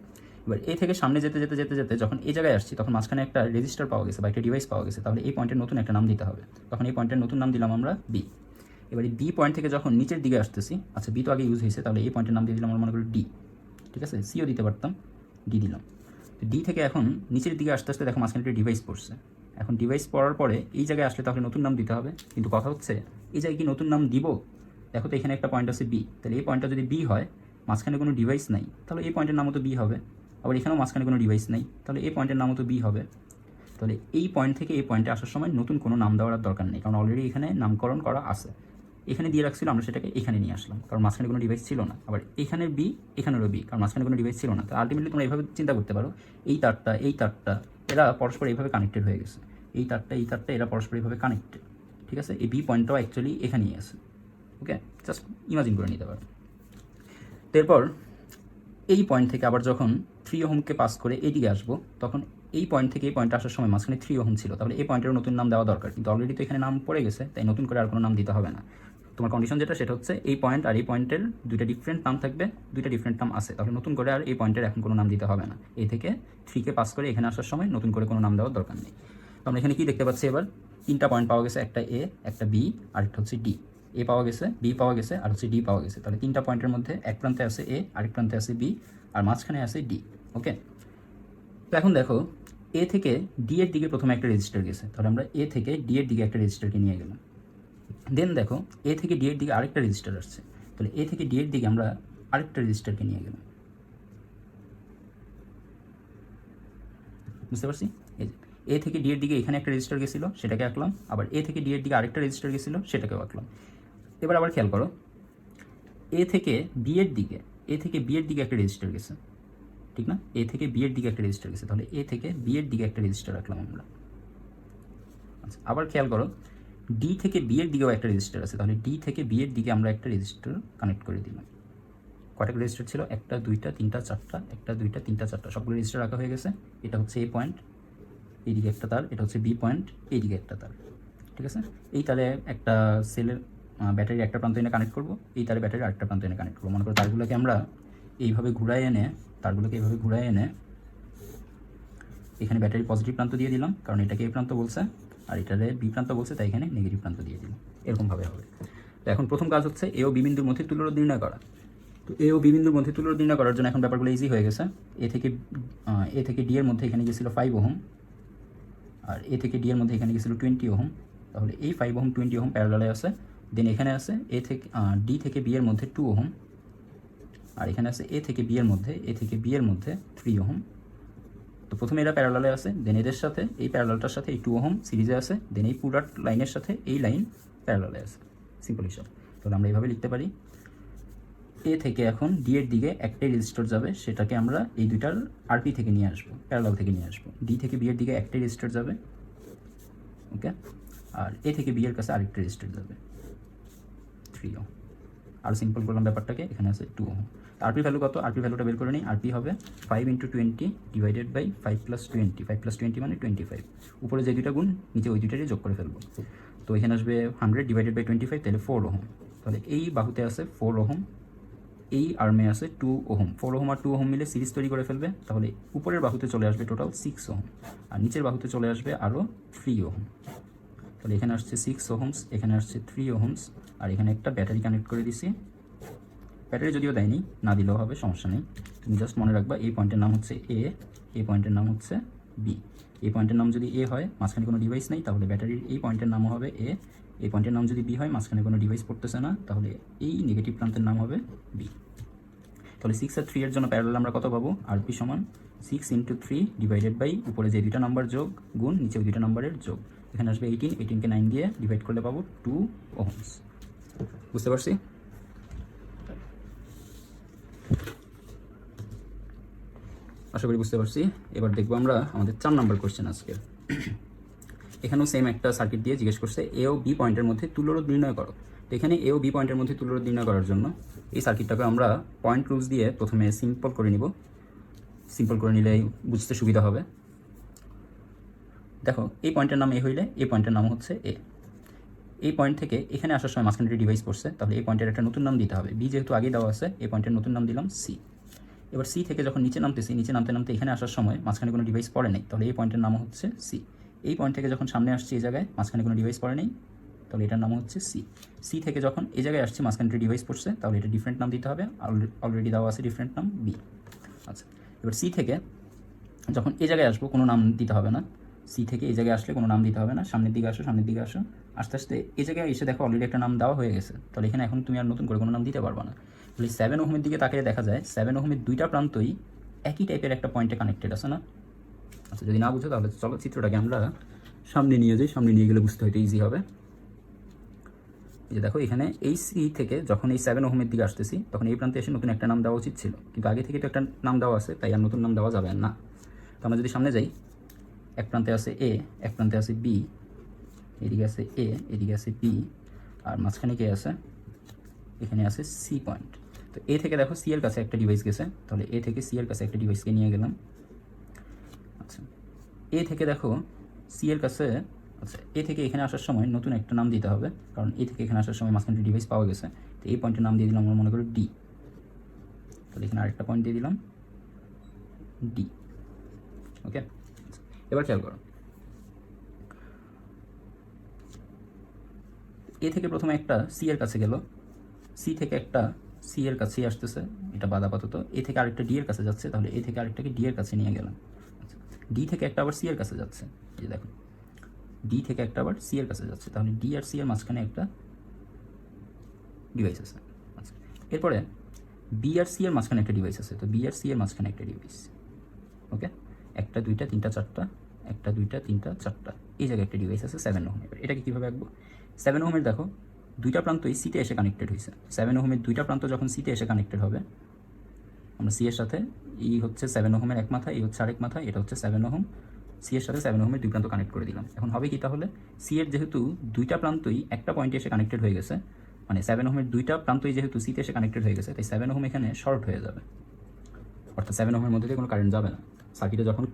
এবার এ থেকে সামনে যেতে যেতে যেতে যেতে যখন এই জায়গায় আসছি তখন মাঝখানে একটা রেজিস্টার পাওয়া গেছে বা একটা ডিভাইস পাওয়া গেছে, তাহলে এই পয়েন্টের নতুন একটা নাম দিতে হবে। তখন এই পয়েন্টের নতুন নাম দিলাম আমরা বি। এবার এই বি পয়েন্ট থেকে যখন নিচের দিকে আসতেছি, আচ্ছা বি তো আগে ইউজ হয়েছে, তাহলে এই পয়েন্টের নাম দিয়ে দিলাম আমরা মনে করি ডি। ঠিক আছে, সিও দিতে পারতাম, ডি দিলাম। তো ডি থেকে এখন নিচের দিকে আস্তে আস্তে দেখো মাঝখানে একটা ডিভাইস পড়ছে। এখন ডিভাইস পড়ার পরে এই জায়গায় আসলে তাহলে নতুন নাম দিতে হবে, কিন্তু কথা হচ্ছে এই জায়গায় কি নতুন নাম দিব? দেখো তো এখানে একটা পয়েন্ট আছে বি, তাহলে এই পয়েন্টটা যদি বি হয়, মাঝখানে কোনো ডিভাইস নাই, তাহলে এই পয়েন্টের নামও তো বি হবে। আবার এখানেও মাঝখানে কোনো ডিভাইস নেই, তাহলে এই পয়েন্টের নামও তো বি হবে। তাহলে এই পয়েন্ট থেকে এই পয়েন্টে আসার সময় নতুন কোনো নাম দেওয়ার দরকার নেই, কারণ অলরেডি এখানে নামকরণ করা আছে। এখানে দিয়ে রাখছিল, আমরা সেটাকে এখানে নিয়ে আসলাম, কারণ মাঝখানে কোনো ডিভাইস ছিল না। আবার এখানে বি, এখানেরও বি, কারণ মাঝখানে কোনো ডিভাইস ছিল না। তো আলটিমেটলি তোমরা এইভাবে চিন্তা করতে পারো, এই তারটা এরা পরস্পর এইভাবে কানেক্টেড হয়ে গেছে। এই তারটা এরা পরস্পর এইভাবে কানেক্টেড। ঠিক আছে, এই বি পয়েন্টটাও অ্যাকচুয়ালি এখানেই আছে। ওকে, জাস্ট ইমাজিন করে নিতে পারো। এরপর এই পয়েন্ট থেকে আবার যখন 3 ওহমকে পাস করে এইদিকে আসবো, তখন এই পয়েন্ট থেকে এই পয়েন্টে আসার সময় মাঝখানে 3 ওহম ছিল, তাহলে এই পয়েন্টের নতুন নাম দেওয়া দরকার, কিন্তু অলরেডি তো এখানে নাম পড়ে গেছে, তাই নতুন করে আর কোনো নাম দিতে হবে না। তোমার কন্ডিশন যেটা সেটা হচ্ছে এই পয়েন্ট আর এই পয়েন্টের দুইটা ডিফারেন্ট নাম থাকবে, দুইটা ডিফারেন্ট নাম আছে, তাহলে নতুন করে আর এই পয়েন্টের এখন কোনো নাম দিতে হবে না। এই থেকে 3কে পাস করে এখানে আসার সময় নতুন করে কোনো নাম দেওয়ার দরকার নেই। তো আমরা এখানে কি দেখতে পাচ্ছি, এবার 3টা পয়েন্ট পাওয়া গেছে, একটা এ, একটা বি, আর একটা হচ্ছে ডি। এ পাওয়া গেছে, বি পাওয়া গেছে, আর হচ্ছে ডি পাওয়া গেছে। তাহলে 3টা পয়েন্টের মধ্যে এক প্রান্তে আছে এ, আরেক প্রান্তে আছে বি, আর মাঝখানে আছে ডি। ওকে, তো এখন দেখো এ থেকে ডি এর দিকে প্রথমে একটা রেজিস্টার গেছে, তাহলে আমরা এ থেকে ডি এর দিকে একটা রেজিস্টারকে নিয়ে গেলাম। দেন দেখো এ থেকে ডি এর দিকে আরেকটা রেজিস্টার আসছে, তাহলে এ থেকে ডি এর দিকে আমরা আরেকটা রেজিস্টারকে নিয়ে গেলাম। বুঝতে পারছি? এ থেকে ডি এর দিকে এখানে একটা রেজিস্টার গেছিলো, সেটাকে আঁকলাম। আবার এ থেকে ডি এর দিকে আরেকটা রেজিস্টার গেছিলো, সেটাকেও আঁকলাম। এবার আবার খেয়াল করো, এ থেকে বি এর দিকে, এ থেকে বি এর দিকে একটা রেজিস্টার গেছে, ঠিক না? এ থেকে বি এর দিকে একটা রেজিস্টার গেছে, তাহলে এ থেকে বি এর দিকে একটা রেজিস্টার রাখলাম আমরা। আচ্ছা, আবার খেয়াল করো, ডি থেকে বি এর দিকেও একটা রেজিস্টার আছে, তাহলে ডি থেকে বি এর দিকে আমরা একটা রেজিস্টার কানেক্ট করে দিলাম। কয়টা রেজিস্টার ছিল? একটা, দুইটা, তিনটা, চারটা, একটা, দুইটা, তিনটা, চারটা, সবগুলো রেজিস্টার রাখা হয়ে গেছে। এটা হচ্ছে এ পয়েন্ট, এইদিকে একটা তার, এটা হচ্ছে বি পয়েন্ট, এইদিকে একটা তার, ঠিক আছে? এই তারে একটা সেলের ব্যাটারির একটা প্রান্ত এনে কানেক্ট করবো, এই তারে ব্যাটারির আরেকটা প্রান্ত এনে কানেক্ট করবো। মনে করো তারগুলোকে আমরা এইভাবে ঘুরায় এনে, তারগুলোকে এইভাবে ঘুরায় এনে এখানে ব্যাটারি পজিটিভ প্রান্ত দিয়ে দিলাম, কারণ এটাকে এ প্রান্ত বলছে, আর এটারে বি প্রান্ত বলছে, তাই এখানে নেগেটিভ প্রান্ত দিয়ে দিলাম। এরকমভাবে হবে। তো এখন প্রথম কাজ হচ্ছে এ ও বি বিন্দুর মধ্যে তুল্যরোধ নির্ণয় করা। তো এ ও বি বিন্দুর মধ্যে তুল্যরোধ নির্ণয় করার জন্য এখন ব্যাপারগুলো ইজি হয়ে গেছে। এ থেকে ডি এর মধ্যে এখানে গেছিল 5 ওহম, আর এ থেকে ডি এর মধ্যে এখানে গেছিল 20 ওহম, তাহলে এই 5 ওহম 20 ওহম প্যারালালে আছে। দেন এখানে আছে এ থেকে ডি থেকে বি এর মধ্যে 2 ওহম, আর এখানে আছে এ থেকে বি এর মধ্যে 3 ওহম। তো প্রথমে এরা প্যারালালে আছে, দেন এদের সাথে এই প্যারালালটার সাথে এই 2 ওহম সিরিজে আছে, দেন এই পুরো লাইনের সাথে এই লাইন প্যারালালে আছে। সিম্পল হিসাব। তাহলে আমরা এইভাবে লিখতে পারি, এ থেকে এখন ডি এর দিকে একটাই রেজিস্টার যাবে, সেটাকে আমরা এই দুইটার আরপি থেকে নিয়ে আসবো, প্যারালাল থেকে নিয়ে আসবো। ডি থেকে বি এর দিকে একটাই রেজিস্টার যাবে, ওকে, আর এ থেকে বি এর কাছে আরেকটা রেজিস্টার যাবে 3 ওহম। আর সিম্পল করলাম ব্যাপারটাকে, এখানে আছে 2 ওহম। আরপি ভ্যালু কত? আরপি ভ্যালুটা বের করে নিই। আরপি হবে 5 × 20 ডিভাইডেড বাই 5 + 20, 5 + 20 মানে 25। উপরে যে দুইটা গুণ, নিচে ওই দুইটারই যোগ করে ফেলবো। তো এখানে আসবে 100 ডিভাইডেড বাই 25, তাহলে 4 ওহম। তাহলে এই বাহুতে আছে 4 ওহম, এই আর্মে আছে 2 ওহম। 4 ওহম আর 2 ওহম মিলে সিরিজ তৈরি করে ফেলবে, তাহলে উপরের বাহুতে চলে আসবে টোটাল 6 ওহম, আর নিচের বাহুতে চলে আসবে আরও 3 ওহম। তাহলে এখানে আসছে 6 ওহমস, এখানে আসছে 3 ওহমস, আর এখানে একটা ব্যাটারি কানেক্ট করে দিছি। ব্যাটারি যদিও দেয়নি, না দিলেও হবে, সমস্যা নেই। তুমি জাস্ট মনে রাখবা এই পয়েন্টের নাম হচ্ছে এ, এই পয়েন্টের নাম হচ্ছে বি। এই পয়েন্টের নাম যদি এ হয়, মাঝখানে কোনো ডিভাইস নেই, তাহলে ব্যাটারির এই পয়েন্টের নামও হবে এ। এই পয়েন্টের নাম যদি বি হয়, মাঝখানে কোনো ডিভাইস পড়তেছে না, তাহলে এই নেগেটিভ প্রান্তের নাম হবে বি। তাহলে 6 আর 3 এর জন্য প্যারালাল আমরা কত পাবো? আরপি সমান 6 × 3 ডিভাইডেড বাই উপরে যে দুইটা নাম্বার যোগ গুণ নিচে ওই দুইটা নাম্বারের যোগ। এখানে আসবে 18, 18কে 9 দিয়ে ডিভাইড করলে পাবো 2 ওহমস। বুঝতে পারছি? আশা করি বুঝতে পারছি। এবার দেখবো আমরা আমাদের 4 নম্বর কোশ্চেন আজকে। এখানেও সেম একটা সার্কিট দিয়ে জিজ্ঞেস করছে এ ও বি পয়েন্টের মধ্যে তুল্যরোধ নির্ণয় করো। তো এখানে এ ও বি পয়েন্টের মধ্যে তুল্যরোধ নির্ণয় করার জন্য এই সার্কিটটাকে আমরা পয়েন্ট রুলস দিয়ে প্রথমে সিম্পল করে নিব। সিম্পল করে নিলেই বুঝতে সুবিধা হবে। দেখো, এই পয়েন্টের নাম এ হইলে এই পয়েন্টের নাম হচ্ছে এ। এই পয়েন্ট থেকে এখানে আসার সময় মাঝখানে ডিভাইস পড়ছে, তাহলে এই পয়েন্টের একটা নতুন নাম দিতে হবে। বি যেহেতু আগে দেওয়া আছে, এই পয়েন্টের নতুন নাম দিলাম সি। এবার সি থেকে যখন নিচে নামতেছি, নিচে নামতে নামতে এখানে আসার সময় মাঝখানে কোনো ডিভাইস পড়ে নেই, তাহলে এই পয়েন্টের নাম হচ্ছে সি। এই পয়েন্ট থেকে যখন সামনে আসছি এই জায়গায়, মাঝখানে কোনো ডিভাইস পড়ে নেই, তাহলে এটার নাম হচ্ছে সি। সি থেকে যখন এই জায়গায় আসছি, মাঝখানে ডিভাইস পড়ছে, তাহলে এটা ডিফারেন্ট নাম দিতে হবে, অলরেডি দেওয়া আছে ডিফারেন্ট নাম বি। আচ্ছা, এবার সি থেকে যখন এই জায়গায় আসবো, কোনো নাম দিতে হবে না। সি থেকে এই জায়গায় আসলে কোনো নাম দিতে হবে না, সামনের দিকে আসো, সামনের দিকে আসো, আস্তে আস্তে এই জায়গায় এসে দেখো অলরেডি একটা নাম দেওয়া হয়ে গেছে, তাহলে এখানে এখন তুমি আর নতুন করে কোনো নাম দিতে পারবা না। তাহলে 7 ওহমের দিকে তাকিয়ে দেখা যায় 7 ওহমের দুইটা প্রান্তই একই টাইপের একটা পয়েন্টে কানেক্টেড আছে না? আচ্ছা, যদি না বুঝো তাহলে চলো চিত্রটাকে আমরা সামনে নিয়ে যাই, সামনে নিয়ে গেলে বুঝতে হয়তো ইজি হবে। এই যে দেখো, এখানে এই সি থেকে যখন এই 7 ওহমের দিকে আসতেছি, তখন এই প্রান্তে এসে নতুন একটা নাম দেওয়া উচিত ছিল, কিন্তু আগে থেকে তো একটা নাম দেওয়া আছে, তাই আর নতুন নাম দেওয়া যাবে না। তো আমরা যদি সামনে যাই, এক প্রান্তে আছে এ, এক প্রান্তে আছে বি, এদিকে আছে এ, এদিকে আছে বি, আর মাঝখানে কে আছে? এখানে আছে সি পয়েন্ট। তো এ থেকে দেখো সি এর কাছে একটা ডিভাইস গেছে, তাহলে এ থেকে সি এর কাছে একটা ডিভাইসকে নিয়ে গেলাম। আচ্ছা, এ থেকে দেখো সি এর কাছে, আচ্ছা এ থেকে এখানে আসার সময় নতুন একটা নাম দিতে হবে, কারণ এ থেকে এখানে আসার সময় মাঝখানে ডিভাইস পাওয়া গেছে। তো এই পয়েন্টের নাম দিয়ে দিলাম আমরা মনে করি ডি। তাহলে এখানে আরেকটা পয়েন্ট দিয়ে দিলাম ডি। ওকে, এবার খেয়াল করো, এ থেকে প্রথমে একটা সি এর কাছে গেল, সি থেকে একটা সি এর কাছেই আসতেছে, এটা বাদ আপাতত। এ থেকে আরেকটা ডি এর কাছে যাচ্ছে, তাহলে এ থেকে আরেকটাকে ডি এর কাছে নিয়ে গেলাম। ডি থেকে একটা আবার সি এর কাছে যাচ্ছে, এই যে দেখো ডি থেকে একটা আবার সি এর কাছে যাচ্ছে, তাহলে ডি আর সি এর মাঝখানে একটা ডিভাইস আছে। আচ্ছা, এরপরে বি আর সি এর মাঝখানে একটা ডিভাইস আছে, তো বি আর সি এর মাঝখানে একটা ডিভাইস। ওকে, একটা, দুইটা, তিনটা, চারটা, একটা, দুইটা, তিনটা, চারটা, এই জায়গায় একটা ডিভাইস আছে 7 ওহমের। এটাকে কীভাবে আঁকবো? 7 ওহমের দেখো দুইটা প্রান্তই সিতে এসে কানেক্টেড হয়েছে। 7 ওহমের দুইটা প্রান্ত যখন সিতে এসে কানেক্টেড হবে, আমরা সি এর সাথে ই হচ্ছে 7 ওহমের এক মাথা, এই হচ্ছে আরেক মাথা, এটা হচ্ছে 7 ওহম, সি এর সাথে 7 ওহমের দুই প্রান্ত কানেক্ট করে দিলাম। এখন হবে কি তাহলে, সি এর যেহেতু দুইটা প্রান্তই একটা পয়েন্টে এসে কানেক্টেড হয়ে গেছে, মানে 7 ওহমের দুইটা প্রান্তই যেহেতু সিতে এসে কানেক্টেড হয়ে গেছে, তাই 7 ওহম এখানে শর্ট হয়ে যাবে, অর্থাৎ 7 ওহমের মধ্যে দিয়ে কোনো কারেন্ট যাবে না। সার্কিটে যখন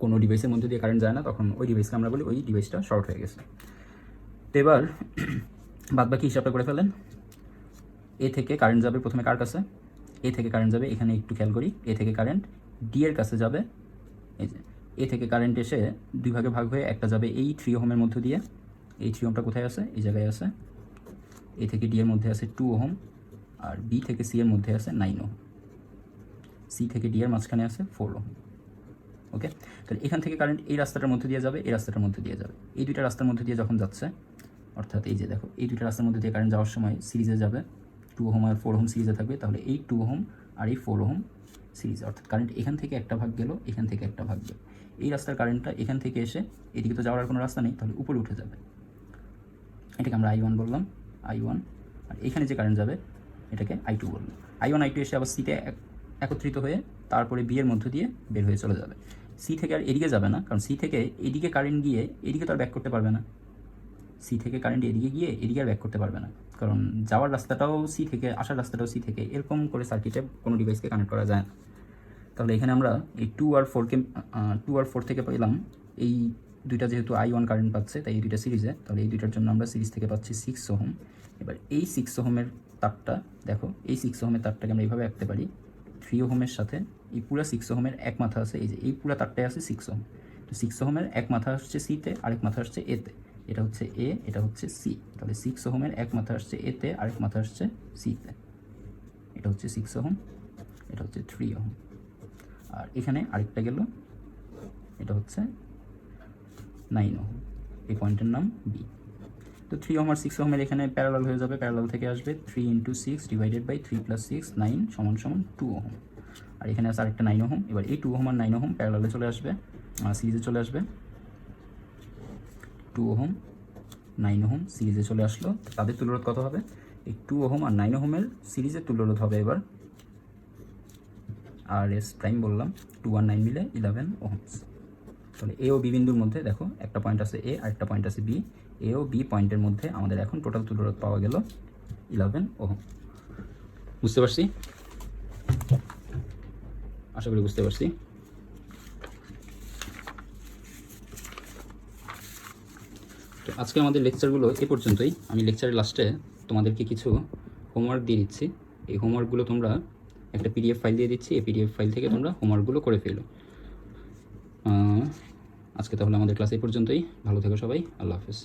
কোনো ডিভাইসের মধ্যে দিয়ে কারেন্ট যায় না, তখন ওই ডিভাইসকে আমরা বলি ওই ডিভাইসটা শর্ট হয়ে গেছে। তো এবার বাদবাকি হিসাবটা করে ফেলেন। এ থেকে কারেন্ট যাবে প্রথমে কার কাছে, এ থেকে কারেন্ট যাবে, এখানে একটু খেয়াল করি, এ থেকে কারেন্ট ডি এর কাছে যাবে। এই যে এ থেকে কারেন্ট এসে দুই ভাগে ভাগ হয়ে একটা যাবে এই 3 ওহমের মধ্য দিয়ে, এই 3 ওহমটা কোথায় আছে, এই জায়গায় আছে। এ থেকে ডি এর মধ্যে আছে 2 ওহম, আর বি থেকে সি এর মধ্যে আছে 9 ওহম, সি থেকে ডি এর মাঝখানে আছে 4 ওহম। ওকে, তাহলে এখান থেকে কারেন্ট এই রাস্তাটার মধ্যে দিয়ে যাবে, এই রাস্তাটার মধ্যে দিয়ে যাবে, এই দুইটা রাস্তার মধ্যে দিয়ে যখন যাচ্ছে, অর্থাৎ এই যে দেখো এই দুইটা রাস্তার মধ্যে দিয়ে কারেন্ট যাওয়ার সময় সিরিজে যাবে, 2 ওহম আর 4 ওহম সিরিজে থাকবে, তাহলে এই 2 ওহম আর এই 4 ওহম সিরিজ, অর্থাৎ কারেন্ট এখান থেকে একটা ভাগ গেল, এখান থেকে একটা ভাগ গেল। এই রাস্তার কারেন্টটা এখান থেকে এসে এদিকে তো যাওয়ার আর কোনো রাস্তা নেই, তাহলে উপরে উঠে যাবে, এটাকে আমরা I1 বললাম, I1। আর এখানে যে কারেন্ট যাবে এটাকে I2 বললাম। I1 I2 এসে আবার সিতে একত্রিত হয়ে তারপরে বি এর মধ্য দিয়ে বের হয়ে চলে যাবে। সি থেকে আর এদিকে যাবে না, কারণ সি থেকে এদিকে কারেন্ট গিয়ে এদিকে তো আর ব্যাক করতে পারবে না, সি থেকে কারেন্ট এদিকে গিয়ে এদিকে আর ব্যাক করতে পারবে না, কারণ যাওয়ার রাস্তাটাও সি থেকে, আসার রাস্তাটাও সি থেকে, এরকম করে সার্কিটে কোনো ডিভাইসকে কানেক্ট করা যায় না। তাহলে এখানে আমরা এই 2 আর 4 থেকে পেলাম, এই দুইটা যেহেতু I1 কারেন্ট পাচ্ছে, তাই এই দুইটা সিরিজে, তাহলে এই দুইটার জন্য আমরা সিরিজ থেকে পাচ্ছি 6 ওহম। এবার এই 6 ওহমের তারটা দেখো, এই 6 ওহমের তারটাকে আমরা এইভাবে আঁকতে পারি, 3 ওহমের সাথে এই পুরো 6 ওহমের এক মাথা আছে, এই যে এই পুরো তারটাই আছে 6 ওহম। তো 6 ওহমের এক মাথা আসছে সিতে, আরেক মাথা আসছে এতে, এটা হচ্ছে এ, এটা হচ্ছে সি। তাহলে 6 ওহমের এক মাথা আসছে এতে, আরেক মাথা আসছে সিতে, এটা হচ্ছে 6 ওহম, এটা হচ্ছে 3 ওহম। আর এখানে আরেকটা গেল, এটা হচ্ছে 9 ওহম, এই পয়েন্টের নাম বি। তো 3 ওহম আর 6 ওহমের এখানে প্যারালাল হয়ে যাবে, প্যারালাল থেকে আসবে 3 × 6 ডিভাইডেড বাই 3 + 6 9 = 2 ওহম। আর এখানে আছে আরেকটা 9 ওহম। এবার এই 2 ওহম আর 9 ওহম প্যারালালে চলে আসবে, সিরিজে চলে আসবে, 2 ওহম 9 ওহম সিরিজে চলে আসলো। তাদের তুল্যরোধ কত হবে, এই 2 ওহম আর 9 ওহমের সিরিজের তুল্যরোধ হবে এবার RS প্রাইম বললাম, 2 আর 9 মিলে 11 ওহমস। তাহলে এ ও বি বিন্দুর মধ্যে দেখো একটা পয়েন্ট আছে এ আর একটা পয়েন্ট আছে বি, এ ও বি পয়েন্টের মধ্যে আমাদের এখন টোটাল তুল্যরোধ পাওয়া গেল 11 ওহম। বুঝতে পারছি, আশা করি বুঝতে পারছি। তো আজকে আমাদের লেকচারগুলো এ পর্যন্তই। আমি লেকচারের লাস্টে তোমাদেরকে কিছু হোমওয়ার্ক দিয়ে দিচ্ছি, এই হোমওয়ার্কগুলো তোমরা একটা PDF ফাইল দিয়ে দিচ্ছি, এই PDF ফাইল থেকে তোমরা হোমওয়ার্কগুলো করে ফেলো। আজকে তাহলে আমাদের ক্লাস এই পর্যন্তই। ভালো থেকো সবাই, আল্লাহ হাফেজ।